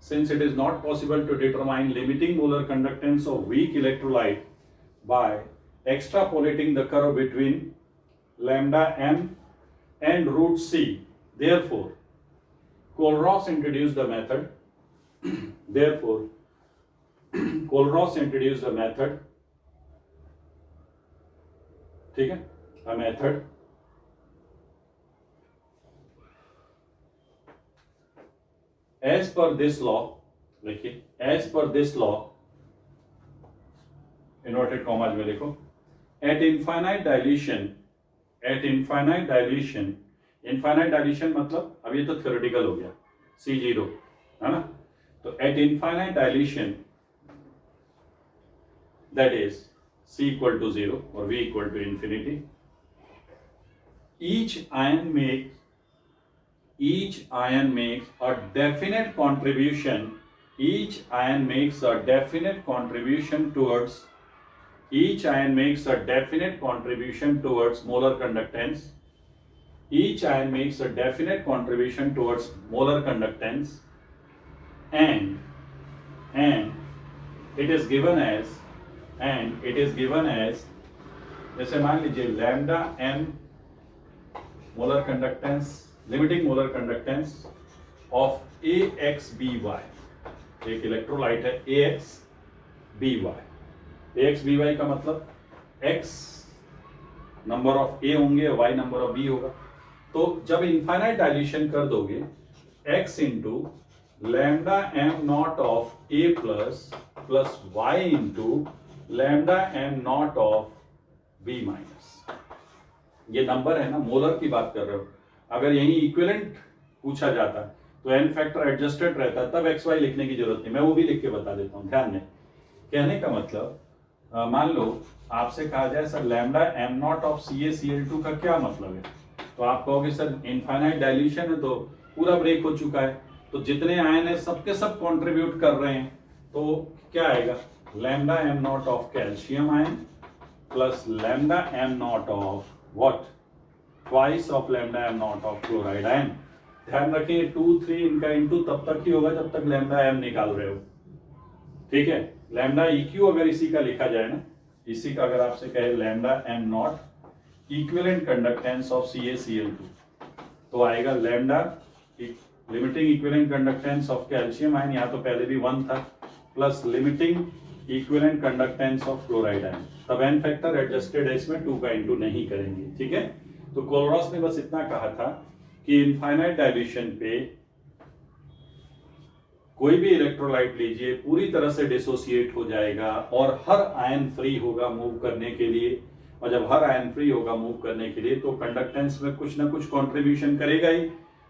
since it is not possible to determine limiting molar conductance of weak electrolyte by extrapolating the curve between lambda m and root c, therefore Kohlroas introduced the method therefore Kohlroas introduced the method, ठीक है, a method as per this law, देखिए, as per this law, inverted commas में लिखो, at infinite dilution, infinite dilution मतलब अब ये तो theoretical हो गया, C0 है ना, तो at infinite dilution, that is C equal to 0 or V equal to infinity, each ion makes a definite contribution, each ion makes a definite contribution towards molar conductance, each ion makes a definite contribution towards molar conductance, and it is given as जैसे मान लीजिए lambda m molar conductance, limiting molar conductance of AXBY, एक electrolyte है AXBY। AXBY का मतलब X number of A होंगे, Y number of B होगा। तो जब इनफाइनाइट डायल्यूशन कर दोगे X into lambda M naught of A plus Y into lambda M naught of B minus, ये नंबर है ना, मोलर की बात कर रहे हो। अगर यही इक्विवेलेंट पूछा जाता तो एन फैक्टर एडजस्टेड रहता, तब एक्स वाई लिखने की जरूरत नहीं, मैं वो भी लिख के बता देता हूँ। ध्यान दें, कहने का मतलब मान लो आपसे कहा जाए sir lambda M naught of CaCl2 का क्या मतलब है, तो आप कहोगे सर इनफाइनाइट डाइल्यूशन है तो पूरा ब्रेक हो चुका है, तो जितने आयन है सबके सब कॉन्ट्रीब्यूट कर रहे हैं, तो क्या आएगा lambda M naught of calcium ion plus lambda M naught of what, twice of lambda M naught of chloride ion. ध्यान रखिए 2 3 इनका इंटू तब तक ही होगा जब तक लैम्डा एम निकाल रहे हो, ठीक है। लैम्डा EQ अगर इसी का लिखा जाए ना, इसी का अगर आपसे कहे lambda M not equivalent conductance of CaCl2, तो आएगा lambda limiting equivalent conductance of calcium ion, यहाँ तो पहले भी 1 था, plus limiting equivalent conductance of chloride ion. तब एन फैक्टर एडजस्टेड है, इसमें 2 का इंटू नहीं करेंगे, ठीक है। तो कोलरॉस ने बस इतना कहा था कि इनफाइनाइट डाइल्यूशन पे कोई भी इलेक्ट्रोलाइट लीजिए पूरी तरह से डिसोसिएट हो जाएगा और हर आयन फ्री होगा मूव करने के लिए, और जब हर आयन फ्री होगा मूव करने के लिए तो कंडक्टेंस में कुछ ना कुछ कंट्रीब्यूशन करेगा ही,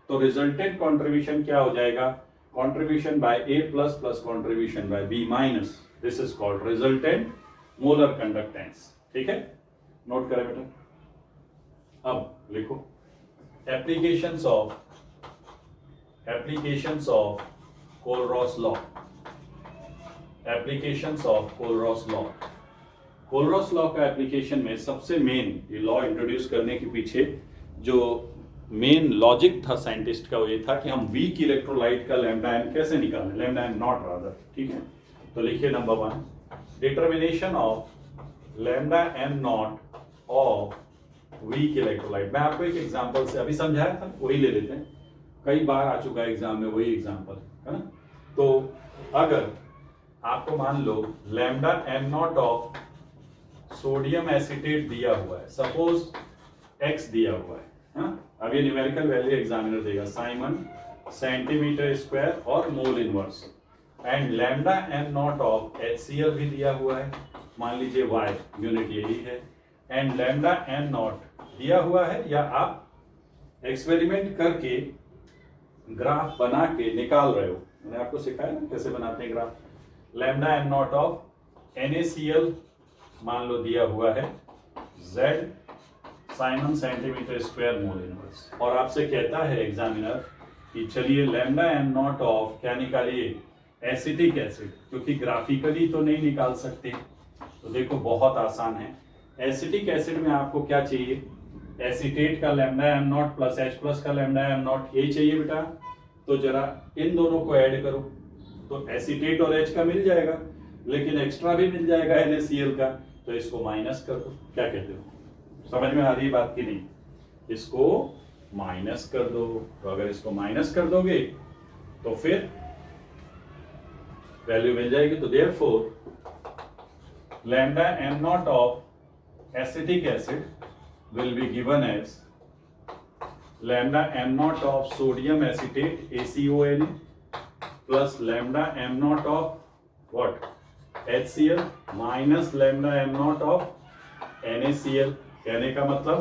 तो रिजल्टेंट कंट्रीब्यूशन क्या हो जाएगा, contribution by A plus plus contribution by B minus, this is called resultant molar conductance, ठीक है। नोट करें बेटा। अब लिखो applications of कोलरॉस law, applications of कोलरॉस law. Kohlrausch law का एप्लीकेशन में सबसे मेन, ये लॉ इंट्रोड्यूस करने के पीछे जो मेन लॉजिक था साइंटिस्ट का, वो ये था कि हम वीक इलेक्ट्रोलाइट का लैम्डा एम कैसे निकालें, लैम्डा एम नॉट रादर, ठीक है। तो लिखिए number 1 determination of lambda M naught of weak electrolyte. मैं आपको एक एग्जांपल से अभी समझाया था, वही ले लेते हैं, कई बार आ चुका है एग्जाम में वही एग्जांपल, है ना। तो अगर आपको मान लो lambda M naught of sodium acetate दिया हुआ है, सपोज X दिया हुआ है, हाँ, अब ये न्यूमेरिकल वैल्यू एग्जामिनर देगा, साइमन सेंटीमीटर स्क्वायर और mole inverse, and lambda M naught of HCl भी दिया हुआ है, मान लीजिए y यूनिट यही है, एंड लैम्डा एम नॉट दिया हुआ है, या आप एक्सपेरिमेंट करके ग्राफ बना के निकाल रहे हो, मैंने आपको सिखाया ना कैसे बनाते हैं graph. Lambda M naught of NaCl मान लो दिया हुआ है, Z Simon centimetre square mole inverse, और आपसे कहता है एग्जामिनर कि चलिए लैम्डा एम नॉट ऑफ क्या निकालिए, एसिटिक एसिड, क्योंकि ग्राफिकली तो नहीं निकाल सकते, तो देखो बहुत आसान है। एसिटिक एसिड में आपको क्या चाहिए, एसीटेट का lambda M not plus H plus का लैम्डा एम नॉट, ये चाहिए बेटा। तो जरा इन दोनों को ऐड करो, तो एसीटेट और H का मिल जाएगा, लेकिन एक्स्ट्रा भी मिल जाएगा NaCl का, तो इसको माइनस कर दो। क्या कहते हो, समझ में आ रही बात की नहीं? इसको माइनस कर दो, तो अगर इसको माइनस कर दोगे तो फिर वैल्यू मिल जाएगी। तो therefore lambda M naught of acetic acid will be given as lambda m naught of sodium acetate ACON plus lambda m naught of what, HCl minus lambda m naught of NaCl। कहने का मतलब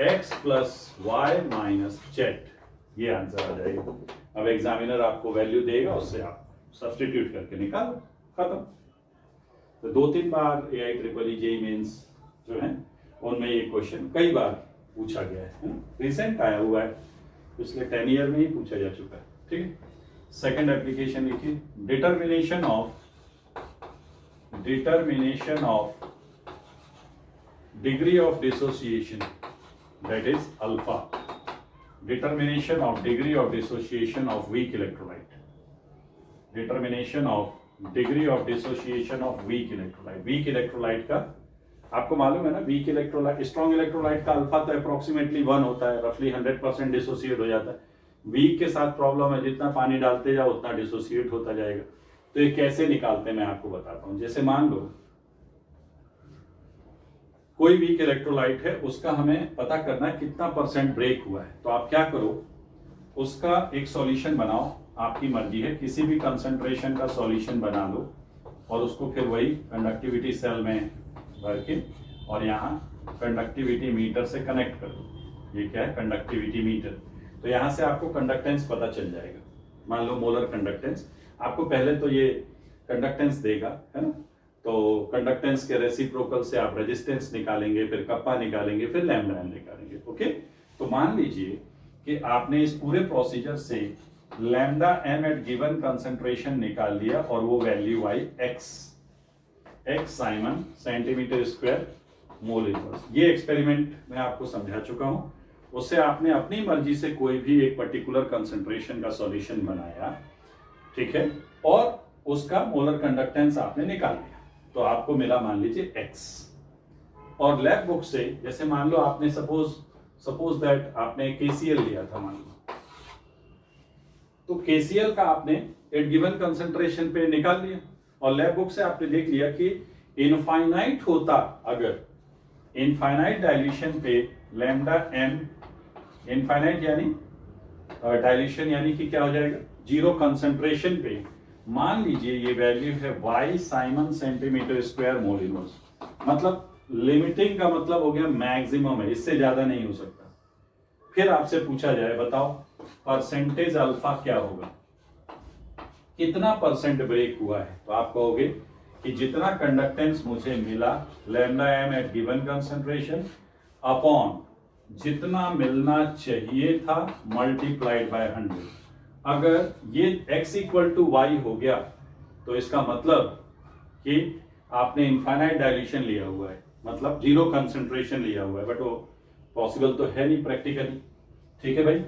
x plus y minus z, ये answer आ जाएगा। अब examiner आपको value देगा, उससे आप सब्स्टिट्यूट करके निकालो, खत्म। तो 2-3 बार AIEEE JEE मेंस जो है उनमें ये क्वेश्चन कई बार पूछा गया है, रिसेंट आया हुआ है, पिछले 10 ईयर में ही पूछा जा चुका है, ठीक है। सेकंड एप्लीकेशन लिखिए, determination of degree of dissociation, that is alpha, determination of degree of dissociation of weak electrolyte, determination of degree of dissociation of weak electrolyte. Weak electrolyte का आपको मालूम है ना, वीक इलेक्ट्रोलाइट, स्ट्रॉन्ग इलेक्ट्रोलाइट का alpha तो approximately 1 होता है, रफली 100% डिसोसिएट हो जाता है। वीक के साथ प्रॉब्लम है, जितना पानी डालते जाओ उतना डिसोसिएट होता जाएगा। तो ये कैसे निकालते हैं मैं आपको बताता हूं। जैसे मान लो कोई वीक इलेक्ट्रोलाइट है, उसका हमें पता करना है कितना % ब्रेक हुआ है, तो आप क्या करो, उसका एक सॉल्यूशन बनाओ, आपकी मर्जी है, किसी भी कंसंट्रेशन का सॉल्यूशन बना लो और उसको फिर वही कंडक्टिविटी सेल में भर के और यहाँ कंडक्टिविटी मीटर से कनेक्ट कर दो। ये क्या है, कंडक्टिविटी मीटर। तो यहाँ से आपको कंडक्टेंस पता चल जाएगा, मान लो मोलर कंडक्टेंस। आपको पहले तो ये कंडक्टेंस देगा, है ना, तो कंडक्टेंस के रेसिप्रोकल से आप रेजिस्टेंस निकालेंगे, फिर कप्पा निकालेंगे, फिर लैम्डा एम निकालेंगे। ओके, तो मान लीजिए कि आपने इस पूरे प्रोसीजर से lambda M at given concentration निकाल लिया और वो वैल्यू आई x siemens centimetre square mole inverse. ये एक्सपेरिमेंट मैं आपको समझा चुका हूं, उससे आपने अपनी मर्जी से कोई भी एक पर्टिकुलर कंसंट्रेशन का सॉल्यूशन बनाया, ठीक है, और उसका मोलर कंडक्टेंस आपने निकाल लिया, तो आपको मिला मान लीजिए x। और लैब बुक से जैसे मान लो आपने सपोज दैट आपने KCl लिया था, मान लो, तो KCl का आपने एट गिवन कंसंट्रेशन पे निकाल लिया और लैब बुक से आपने देख लिया कि इनफाइनाइट होता, अगर इनफाइनाइट डाइल्यूशन पे लैम्डा एम, इनफाइनाइट यानी डाइल्यूशन यानी कि क्या हो जाएगा, 0 कंसंट्रेशन पे मान लीजिए ये वैल्यू है y Simon centimetre square mole inverse. मतलब लिमिटिंग का मतलब हो गया मैक्सिमम है, इससे ज्यादा नहीं हो सकता। फिर आपसे पूछा जाए बताओ परसेंटेज अल्फा क्या होगा, कितना % ब्रेक हुआ है, तो आप कहोगे कि जितना कंडक्टेंस मुझे मिला lambda M at given concentration upon जितना मिलना चाहिए था मल्टीप्लाइड बाय 100। अगर ये x इक्वल टू वाई हो गया तो इसका मतलब कि आपने इनफाइनाइट डाइल्यूशन लिया हुआ है, मतलब 0 कंसंट्रेशन लिया हुआ है, बट वो पॉसिबल तो है नहीं प्रैक्टिकली। ठीक है भाई,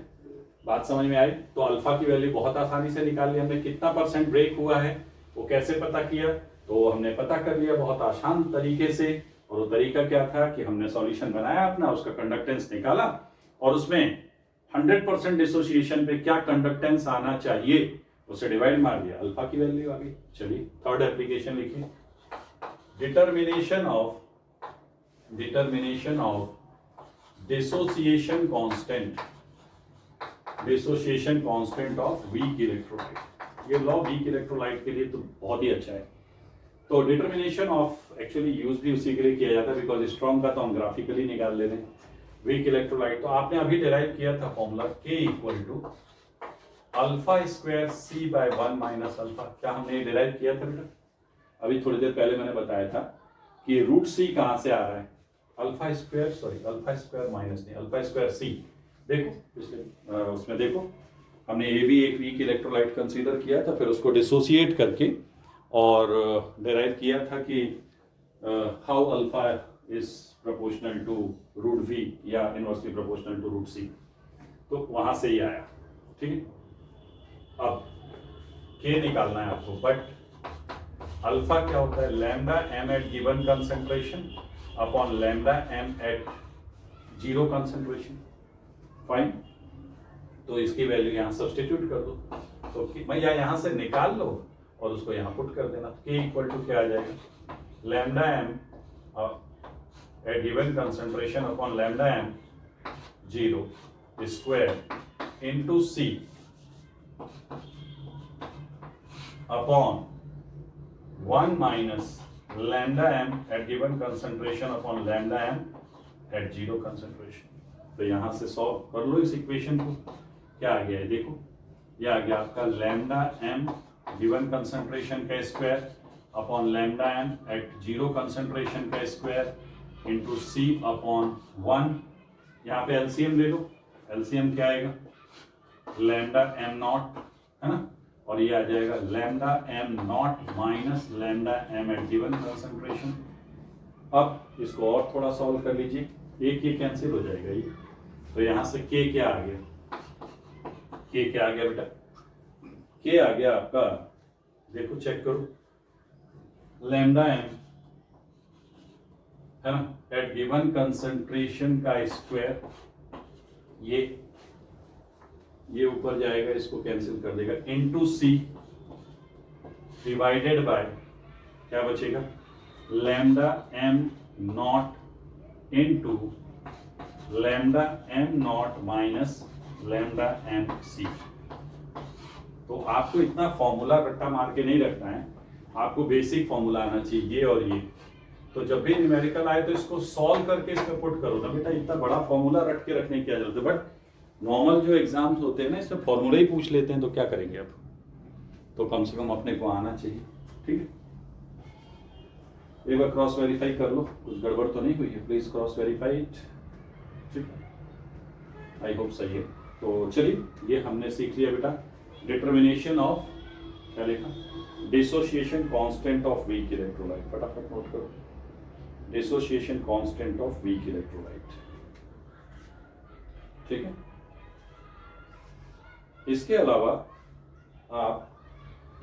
बात समझ में आई? तो अल्फा की वैल्यू बहुत आसानी से निकाल ली हमने। कितना % ब्रेक हुआ है वो कैसे पता किया, तो हमने पता कर लिया बहुत आसान तरीके से। और वो तरीका क्या था कि हमने सॉल्यूशन बनाया अपना, उसका कंडक्टेंस निकाला और उसमें 100% डिसोसिएशन पे क्या कंडक्टेंस आना चाहिए उसे डिवाइड मार दिया, अल्फा की वैल्यू आ गई। चलिए थर्ड एप्लीकेशन लिखिए, determination of dissociation constant of weak electrolyte. ये लॉ वीक इलेक्ट्रोलाइट के लिए तो बहुत ही अच्छा है। तो डिटर्मिनेशन ऑफ एक्चुअली यूज भी उसी के लिए किया जाता है, बिकॉज स्ट्रॉन्ग का तो हम ग्राफिकली निकाल ले रहे हैं। वीक इलेक्ट्रोलाइट तो आपने अभी डिराइव किया था formula K equal to alpha square C by 1 minus alpha. क्या हमने डिराइव किया था बेटा? अभी थोड़ी देर पहले मैंने बताया था कि रूट C कहाँ से आ रहा है, अल्फा स्क्वायर माइनस नहीं, अल्फा स्क्वायर C। देखो पिछले उसमें देखो हमने ये भी एक वीक इलेक्ट्रोलाइट कंसीडर किया था, फिर उसको डिसोसिएट करके और डिराइव किया था कि how alpha is proportional to root V या inversely proportional to root C। तो वहां से ही आया, ठीक है। अब K निकालना है आपको, बट अल्फा क्या होता है, lambda m at given concentration upon lambda m at zero concentration. Fine, तो इसकी वैल्यू यहाँ सब्स्टिट्यूट कर दो, तो भैया यहाँ से निकाल लो और उसको यहाँ पुट कर देना। K इक्वल टू क्या आ जाएगा, lambda m at given concentration upon lambda m zero square into C upon 1 minus lambda m at given concentration upon lambda m at zero concentration. तो यहां से सॉल्व कर लो इस इक्वेशन को। क्या आ गया है देखो, यह आ गया आपका लैम्डा m गिवन कंसेंट्रेशन का square upon lambda m at zero concentration का स्क्वायर इंटू C अपॉन 1। यहाँ पे एलसीएम ले लो, एलसीएम क्या आएगा, लैम्डा m नॉट, है ना, और ये आ जाएगा lambda m not minus lambda m at given concentration. अब इसको और थोड़ा सॉल्व कर लीजिए, एक ये कैंसिल हो जाएगा ये, तो यहां से K क्या आ गया, K क्या आ गया बेटा, K आ गया आपका, देखो चेक करो, लैम्डा m है ना एट गिवन कंसेंट्रेशन का स्क्वायर, ये ऊपर जाएगा, इसको कैंसिल कर देगा, इनटू C डिवाइडेड बाय क्या बचेगा, lambda m not into lambda m not minus lambda m C। तो आपको इतना फॉर्मूला रट्टा मार के नहीं रखना है, आपको बेसिक फॉर्मूला आना चाहिए, ये और ये। तो जब भी न्यूमेरिकल आए तो इसको सॉल्व करके इसमें पुट करो ना बेटा, इतना बड़ा फॉर्मूला रट के रखने की क्या जरूरत है। बट नॉर्मल जो एग्जाम्स होते हैं ना, इसमें फॉर्मूला ही पूछ लेते हैं, तो क्या करेंगे अब, तो कम से कम अपने को आना चाहिए, ठीक है। एक बार क्रॉस वेरीफाई कर लो, कुछ गड़बड़ तो नहीं हुई है, प्लीज क्रॉस वेरीफाई इट, ठीक, आई होप सही है। तो चलिए, ये हमने सीख लिया बेटा डिटर्मिनेशन ऑफ, क्या लिखा, dissociation constant of weak electrolyte. फटाफट नोट करो, dissociation constant of weak electrolyte, ठीक है। इसके अलावा आप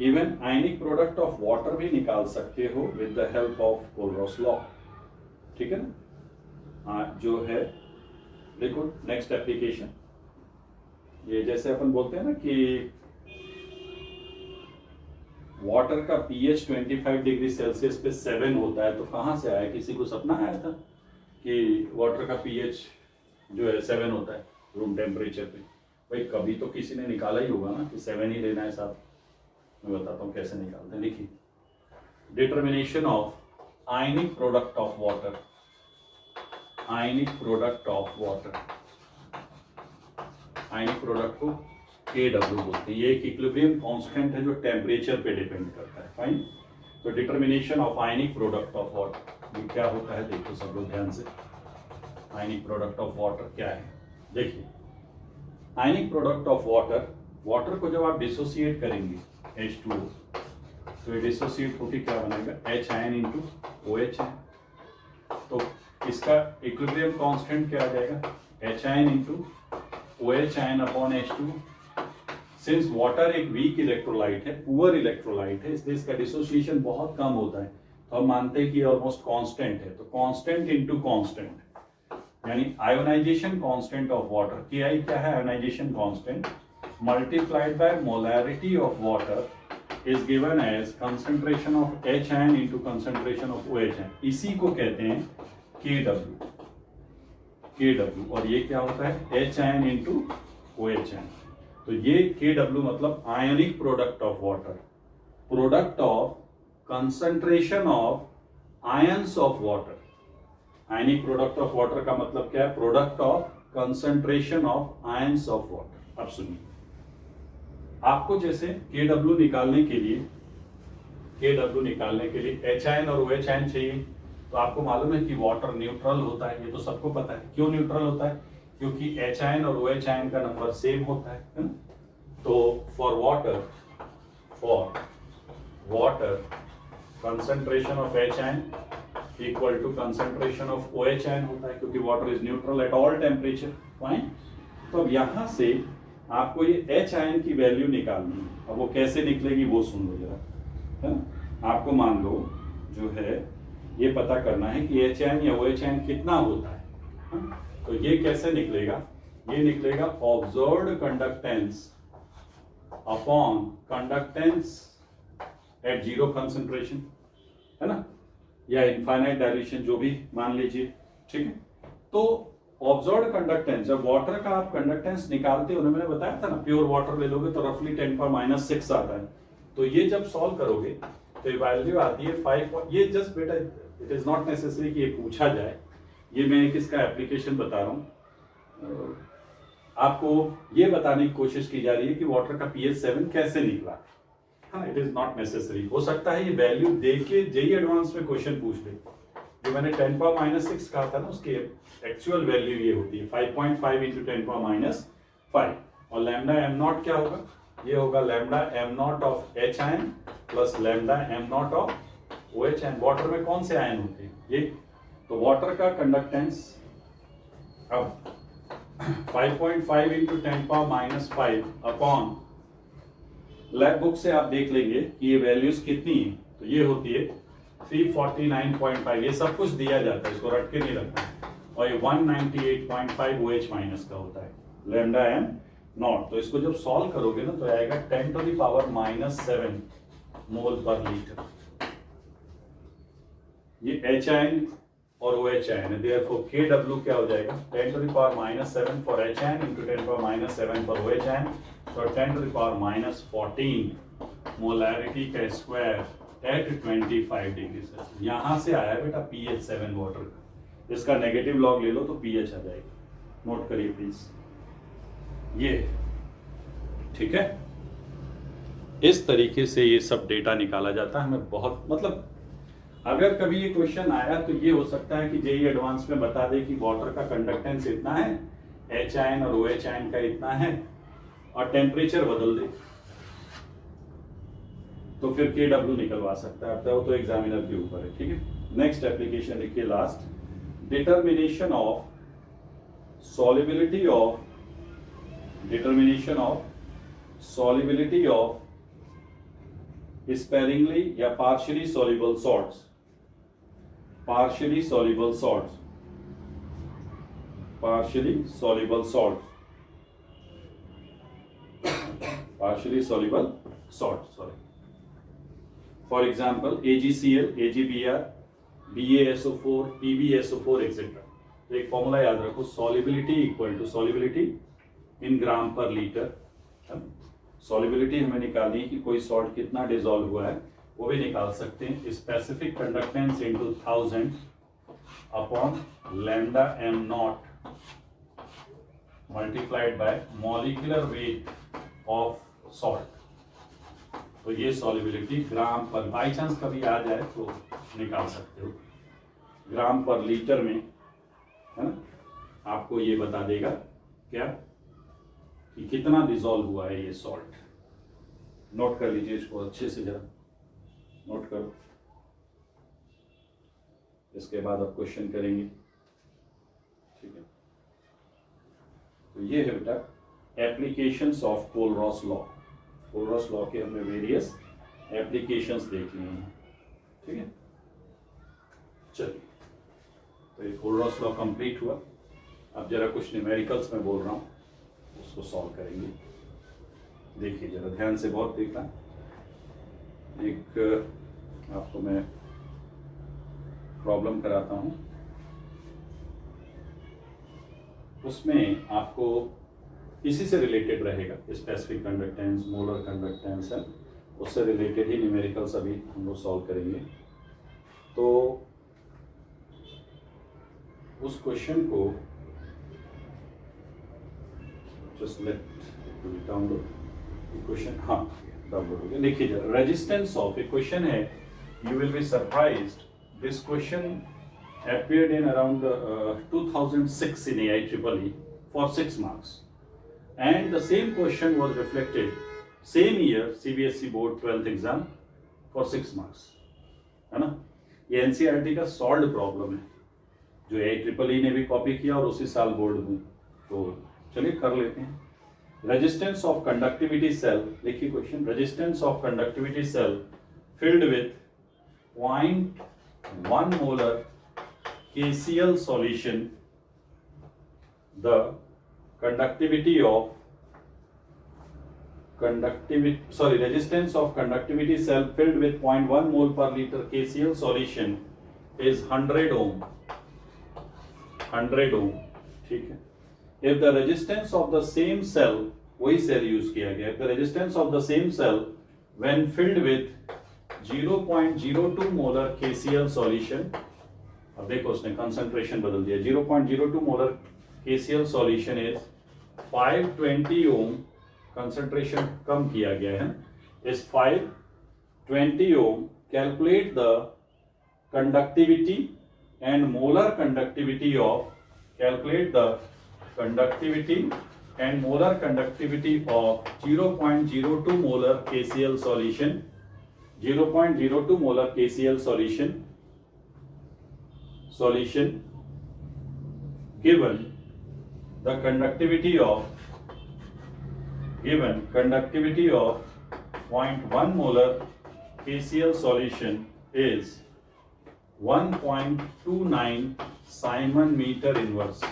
even ionic product of water भी निकाल सकते हो with the help of कोलरॉस law, ठीक है ना। जो है देखो नेक्स्ट एप्लीकेशन, ये जैसे अपन बोलते हैं ना कि वाटर का pH 25 डिग्री सेल्सियस पे 7 होता है, तो कहाँ से आया, किसी को सपना आया था कि वाटर का pH जो है 7 होता है रूम टेम्परेचर पे? भाई कभी तो किसी ने निकाला ही होगा ना कि 7 ही लेना है साहब। मैं बताता हूँ कैसे निकालते हैं, देखिए determination of ionic product of water, ionic product of water, ionic product को KW बोलते हैं। ये एक इक्विलिब्रियम कांस्टेंट है जो टेम्परेचर पे डिपेंड करता है, फाइन। तो determination of ionic product of water, ये क्या होता है देखो सब लोग ध्यान से, आयनिक प्रोडक्ट ऑफ वाटर क्या है, देखिए ionic product of water, water को जब आप डिसोसिएट करेंगे H2O, तो ये डिसोसिएट होकर क्या बनेगा, H आयन इंटू OH है। तो इसका इक्विलिब्रियम कांस्टेंट क्या आ जाएगा, H ion into OH ion upon H2। Since water एक वीक इलेक्ट्रोलाइट है, पुअर इलेक्ट्रोलाइट है, इसलिए इसका डिसोसिएशन बहुत कम होता है, तो हम मानते हैं कि ऑलमोस्ट कांस्टेंट है। तो कांस्टेंट इनटू कांस्टेंट, यानी ionisation constant of water, Ki क्या है, ionisation constant multiplied by molarity of water is given as concentration of H ion into concentration of OH ion, इसी को कहते हैं KW। KW, और ये क्या होता है HIN इंटू OHN। तो ये KW मतलब ionic product of water, product of concentration of ions of water. Ionic product of water का मतलब क्या है, product of concentration of ions of water. अब सुनिए, आपको जैसे KW निकालने के लिए HIN और OHN चाहिए, तो आपको मालूम है कि वाटर न्यूट्रल होता है, ये तो सबको पता है। क्यों न्यूट्रल होता है, क्योंकि HIN और OHN का नंबर सेम होता है ना? तो for water concentration of HIN equal to concentration of OHN होता है, क्योंकि water is neutral at all temperature. Fine. तो अब यहां से आपको ये HIN की वैल्यू निकालनी है। अब वो कैसे निकलेगी वो सुन लो जरा, है ना? आपको मान लो जो है ये पता करना है कि HIN या OHN कितना होता है। तो ये कैसे निकलेगा, ये निकलेगा observed conductance upon conductance at zero concentration, है ना, या इनफाइनाइट डाइल्यूशन, जो भी मान लीजिए। ठीक है, तो ऑब्जर्व्ड कंडक्टेंस, जब वाटर का आप कंडक्टेंस निकालते हो, मैंने बताया था ना, प्योर वाटर ले लोगे तो रफली 10⁻⁶ आता है। तो ये जब सॉल्व करोगे तो वैल्यू आती है 5। ये जस्ट बेटा इट इज नॉट नेसेसरी कि ये पूछा जाए, ये मैं किसका एप्लीकेशन बता रहा हूँ, आपको ये बताने की कोशिश की जा रही है कि वाटर का pH 7 कैसे निकला। हाँ, इट इज नॉट नेसेसरी। हो सकता है ये वैल्यू दे के जेई एडवांस में क्वेश्चन पूछ ले। जो मैंने 10⁻⁶ कहा था ना, उसकी एक्चुअल वैल्यू ये होती है 5.5 इंटू 10⁻⁵, और लैम्डा एम नॉट क्या होगा, ये होगा lambda M naught of HIN plus lambda M naught of OHN। Water में कौन से आयन होते हैं, ये। तो वाटर का कंडक्टेंस अब 5.5 इंटू 10⁻⁵ अपॉन, लैब बुक से आप देख लेंगे कि ये वैल्यूज कितनी है। तो ये होती है 349.5, ये सब कुछ दिया जाता है, इसको रट के नहीं रखना है। और ये 198.5 OH माइनस का होता है लैम्डा एम नॉट। तो इसको जब सॉल्व करोगे ना तो आएगा 10⁻⁻7 मोल पर लीटर। ये HIN और OHN है, देयरफॉर KW क्या हो जाएगा 10⁻⁻7 for HIN into 10⁻⁷ for OHN, तो 10⁻⁻14 मोलैरिटी का स्क्वायर एट 25 डिग्री सेल्सियस। यहाँ से आया बेटा pH 7 वाटर का, इसका नेगेटिव लॉग ले लो तो pH आ जाएगा। नोट करिए प्लीज, ये ठीक है। इस तरीके से ये सब डेटा निकाला जाता है। हमें बहुत मतलब, अगर कभी ये क्वेश्चन आया तो ये हो सकता है कि जेई एडवांस में बता दे कि वाटर का कंडक्टेंस इतना है, HIN और OHN का इतना है, और टेम्परेचर बदल दे, तो फिर KW निकलवा सकता है। अब तो एग्जामिनर के ऊपर है। ठीक है, नेक्स्ट एप्लीकेशन लिखिए last, determination of solubility of sparingly या partially soluble salts, partially soluble salts, sorry. For example, AgCl, AgBr, BaSO4, PbSO4 etc. तो एक फॉर्मूला याद रखो, सॉल्युबिलिटी इक्वल टू सॉल्युबिलिटी इन ग्राम पर लीटर। सॉल्युबिलिटी हमें निकालनी है कि कोई सॉल्ट कितना डिसॉल्व हुआ है, वो भी निकाल सकते हैं। Specific conductance into 1000 upon lambda M not multiplied by molecular weight of salt. तो ये सॉल्युबिलिटी ग्राम पर, बाई चांस कभी आ जाए तो निकाल सकते हो, ग्राम पर लीटर में, है ना। आपको ये बता देगा क्या कि कितना डिसॉल्व हुआ है ये सॉल्ट। नोट कर लीजिए इसको अच्छे से, जरा नोट करो, इसके बाद अब क्वेश्चन करेंगे। ठीक है, तो ये है बेटा applications of कोलरॉस law. Kohlrausch law के हमने वेरियस एप्लीकेशंस देख लिए हैं। ठीक है, चलिए, तो ये कोलरॉस लॉ कंप्लीट हुआ। अब जरा कुछ न्यूमेरिकल्स में बोल रहा हूँ, उसको सॉल्व करेंगे। देखिए जरा ध्यान से, बहुत देखना। एक आपको मैं प्रॉब्लम कराता हूँ। उसमें आपको इसी से रिलेटेड रहेगा, स्पेसिफिक कंडक्टेंस, मोलर कंडक्टेंस है, उससे रिलेटेड ही न्यूमेरिकल्स अभी हम लोग सॉल्व करेंगे। तो उस क्वेश्चन को जस्ट लेट डाउनलोड क्वेश्चन, हाँ डाउनलोड हो गया। देखिए जरा, रेजिस्टेंस ऑफ, एक क्वेश्चन है, you will be surprised, this question appeared in around 2006 in AIEEE for 6 marks, and the same question was reflected same year CBSE board 12th exam for 6 marks, है ना। ये NCERT का solve problem है जो AIEEE ने भी copy किया और उसी साल बोर्ड में, तो चलिए कर लेते हैं। रेजिस्टेंस ऑफ कंडक्टिविटी सेल, देखिए question, resistance of conductivity cell filled with 0.1 molar KCl solution, the resistance of conductivity cell filled with 0.1 mole per liter KCl solution is 100 ohm, 100 ohm, ठीक है। If the resistance of the same cell, वही cell use किया गया, if the resistance of the same cell when filled with 0.02 molar KCl solution, अब देखो उसने concentration बदल दिया, 0.02 molar KCl solution is 520 ohm, concentration कम किया गया है, is 520 ohm. Calculate the conductivity and molar conductivity of, calculate the conductivity and molar conductivity of 0.02 molar KCl solution, 0.02 molar KCl solution given conductivity of 0.1 molar KCl solution is 1.29 Simon meter inverse,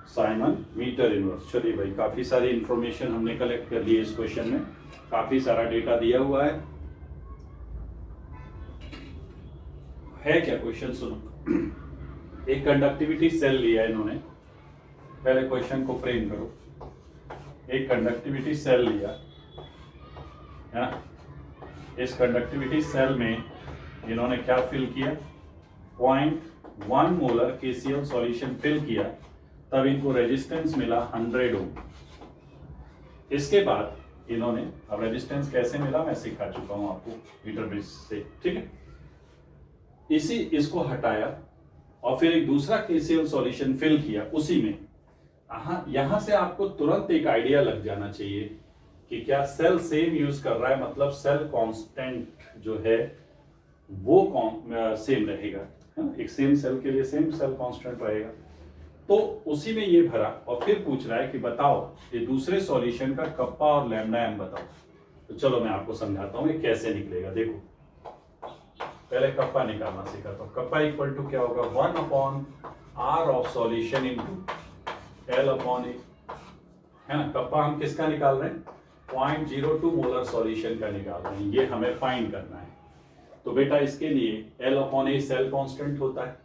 Simon meter inverse। चलिए भाई, काफी सारी information हमने collect कर ली है इस question में, काफी सारा डेटा दिया हुआ है क्या क्वेश्चन सुनो। एक कंडक्टिविटी सेल लिया इन्होंने, पहले क्वेश्चन को फ्रेम करो। एक कंडक्टिविटी सेल लिया है ना, इस कंडक्टिविटी सेल में इन्होंने क्या फिल किया, 0.1 मोलर KCl सॉल्यूशन फिल किया, तब इनको रेजिस्टेंस मिला 100 ओम। इसके बाद इन्होंने, अब रेजिस्टेंस कैसे मिला मैं सिखा चुका हूं आपको मीटर बेस से, ठीक है। इसको हटाया और फिर एक दूसरा KCl सॉल्यूशन फिल किया उसी में। यहां से आपको तुरंत एक आइडिया लग जाना चाहिए कि क्या सेल सेम यूज कर रहा है, मतलब सेल कांस्टेंट जो है वो सेम रहेगा, है ना। एक सेम सेल के लिए सेम सेल कांस्टेंट रहेगा, तो उसी में ये भरा और फिर पूछ रहा है कि बताओ ये दूसरे सॉल्यूशन का कप्पा और लैम्डा एम बताओ। तो चलो मैं आपको समझाता हूं ये कैसे निकलेगा। देखो पहले कप्पा निकालना सीखा, तो कप्पा इक्वल टू क्या होगा, 1/r of solution into L/A, है ना। कप्पा हम किसका निकाल रहे हैं, 0.02 मोलर सॉल्यूशन का निकाल रहे हैं, ये हमें फाइंड करना है। तो बेटा इसके लिए L/A सेल कांस्टेंट होता है,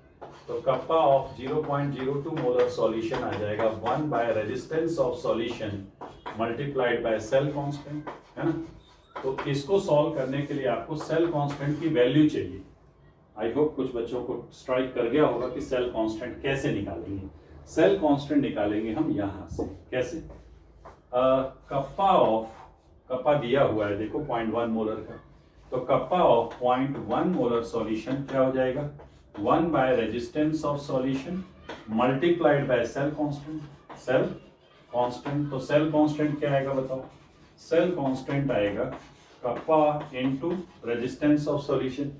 तो कप्पा ऑफ 0.02 मोलर सॉल्यूशन आ जाएगा 1 by resistance of solution multiplied by cell constant, है ना। तो इसको सॉल्व करने के लिए आपको सेल कांस्टेंट की वैल्यू चाहिए। आई होप कुछ बच्चों को स्ट्राइक कर गया होगा कि सेल कांस्टेंट कैसे निकालेंगे। सेल कांस्टेंट निकालेंगे हम यहां से, कैसे, कप्पा दिया हुआ है देखो 0.1 मोलर का, तो कप्पा ऑफ 0.1 मोलर सॉल्यूशन क्या हो जाएगा, 1 by resistance of solution multiplied by cell constant, cell constant. तो सेल कांस्टेंट क्या आएगा बताओ, सेल कांस्टेंट आएगा kappa into resistance of solution,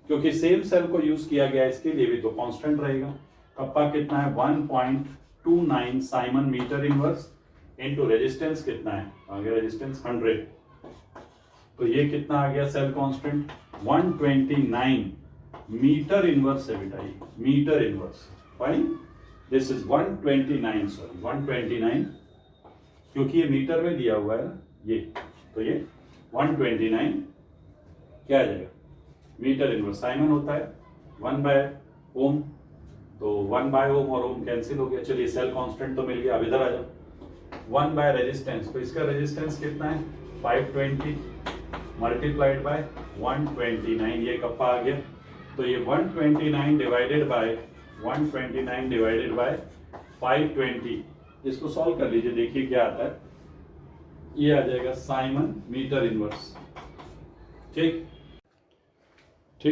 क्योंकि सेम सेल को यूज किया गया इसके लिए भी तो कांस्टेंट रहेगा। कप्पा कितना है, 1.29 siemens metre inverse into resistance कितना है, आ गया रेजिस्टेंस 100, तो ये कितना आ गया सेल कांस्टेंट 129 मीटर इनवर्स है बेटा, ये metre inverse, fine. This is 129, sorry 129, क्योंकि ये मीटर में दिया हुआ है ना ये, तो ये 129 क्या आ जाएगा, मीटर इनवर्स। साइमन होता है 1 बाय ओम, तो 1 बाय ओम और ओम कैंसिल हो गया। चलिए सेल कांस्टेंट तो मिल गया। अब इधर आ जाओ, 1 बाय रेजिस्टेंस, तो इसका रेजिस्टेंस कितना है 520 मल्टीप्लाइड बाय 129, ये कप्पा आ गया। तो ये 129 डिवाइडेड बाय 520, इसको सॉल्व कर लीजिए, देखिए क्या आता है। ये आ जाएगा साइमन मीटर इनवर्स। ठीक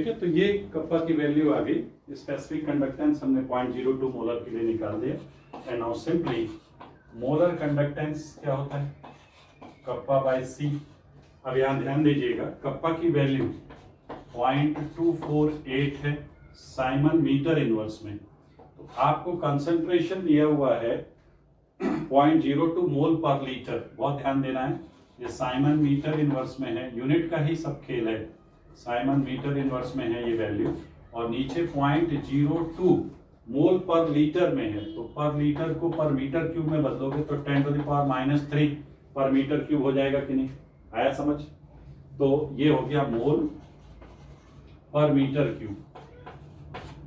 है, तो ये कप्पा की वैल्यू आ गई। स्पेसिफिक कंडक्टेंस हमने 0.02 मोलर के लिए निकाल दिया। And now simply molar conductance क्या होता है, कप्पा बाय सी। अब यहाँ ध्यान दीजिएगा, कप्पा की वैल्यू 0.248 है साइमन मीटर इनवर्स में। तो आपको कंसंट्रेशन दिया हुआ है 0.02 मोल पर लीटर। बहुत ध्यान देना है, ये साइमन मीटर इनवर्स में है, यूनिट का ही सब खेल है। साइमन मीटर इनवर्स में है ये वैल्यू, और नीचे 0.02 मोल पर लीटर में है। तो पर लीटर को पर मीटर क्यूब में बदलोगे तो 10⁻³ पर मीटर क्यूब हो जाएगा कि नहीं, आया समझ। तो ये हो गया मोल पर मीटर क्यूब,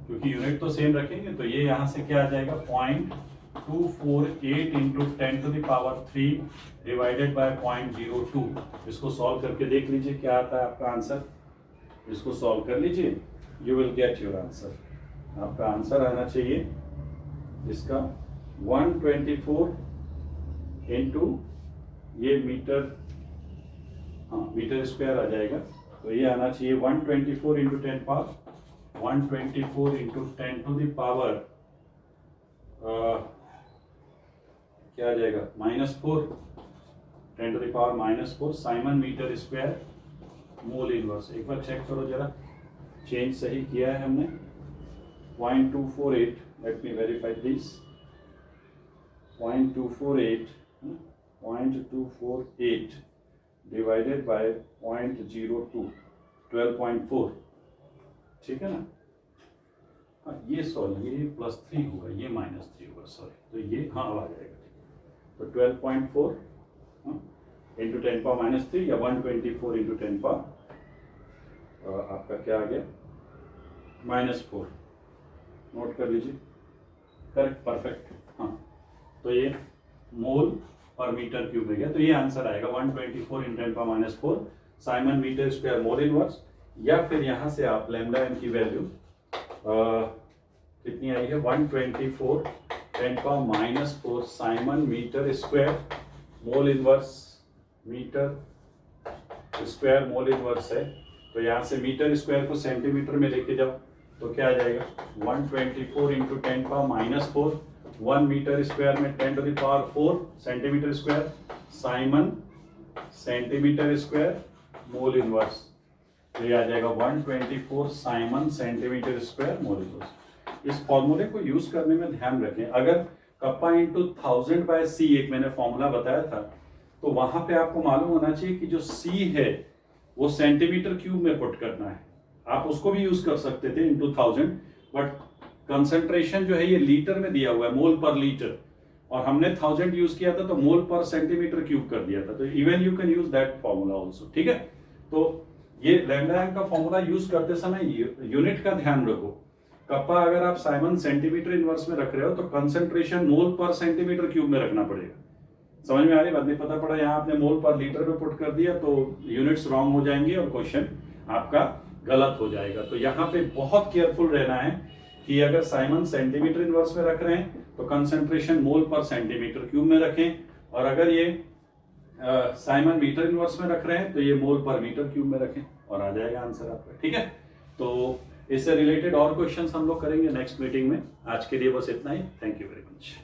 क्योंकि यूनिट तो सेम रखेंगे। तो ये यहाँ से क्या आ जाएगा 0.248 इंटू 10⁻³ डिवाइडेड बाय 0.02। इसको सॉल्व करके देख लीजिए क्या आता है आपका आंसर। इसको सॉल्व कर लीजिए, you will get your answer. आपका आंसर आना चाहिए इसका 124 इंटू ये मीटर, हाँ मीटर स्क्वायर आ जाएगा। तो ये आना चाहिए 124 इंटू 10⁻, क्या आ जाएगा -4, 10⁻⁻4 siemens metre square mole inverse. एक बार चेक करो जरा, चेंज सही किया है हमने। 0.248, let me verify please. 0.248 divided by 0.02, 12.4, ठीक है ना। हाँ ये सॉरी, ये +3 होगा, ये -3 होगा, सॉरी। तो ये हाँ अब आ जाएगा। तो 12.4 इंटू 10⁻³ या 124 इंटू 10 आपका क्या आ गया -4। नोट कर लीजिए, करेक्ट, परफेक्ट। हाँ तो ये मोल पर मीटर क्यूब में गया। तो ये आंसर आएगा 124 into 10⁻4 siemens metre square mole inverse. या फिर यहाँ से आप लैम्डा एन की वैल्यू कितनी आई है 124 10⁻⁻4 siemens metre square mole inverse, metre square mole inverse है। तो यहाँ से मीटर स्क्वायर को सेंटीमीटर में लेके जाओ तो क्या आ जाएगा 124 इंटू 10⁻⁻4, 1 मीटर स्क्वायर में 10⁻⁴ centimetre square, Simon centimetre square mole inverse. तो ये आ जाएगा 124 Simon centimetre square mole inverse. इस फॉर्मूले को यूज करने में ध्यान रखें, अगर कप्पा इंटू 1000/c एक मैंने फॉर्मूला बताया था, तो वहां पे आपको मालूम होना चाहिए कि जो c है वो सेंटीमीटर क्यूब में पुट करना है। आप उसको भी यूज कर सकते थे इंटू 1000, बट कंसंट्रेशन जो है ये लीटर में दिया हुआ है, मोल पर लीटर, और हमने 1000 यूज किया था तो मोल पर सेंटीमीटर क्यूब कर दिया था। तो even you can use that formula also, ठीक है। तो ये लैम्डा एन का फॉर्मूला यूज करते समय यूनिट का ध्यान रखो। कप्पा अगर आप साइमन सेंटीमीटर इनवर्स में रख रहे हो तो कंसंट्रेशन मोल पर सेंटीमीटर क्यूब में रखना पड़ेगा। समझ में आ रही बात? नहीं पता पड़ा यहाँ आपने मोल पर लीटर में पुट कर दिया तो यूनिट्स रॉन्ग हो जाएंगी और क्वेश्चन आपका गलत हो जाएगा। तो यहाँ पे बहुत केयरफुल रहना है कि अगर साइमन सेंटीमीटर इनवर्स में रख रहे हैं तो कंसंट्रेशन मोल पर सेंटीमीटर क्यूब में रखें, और अगर ये साइमन मीटर इनवर्स में रख रहे हैं तो ये मोल पर मीटर क्यूब में रखें, और आ जाएगा आंसर आपका, ठीक है। तो इससे रिलेटेड और क्वेश्चंस हम लोग करेंगे नेक्स्ट मीटिंग में। आज के लिए बस इतना ही। Thank you very much.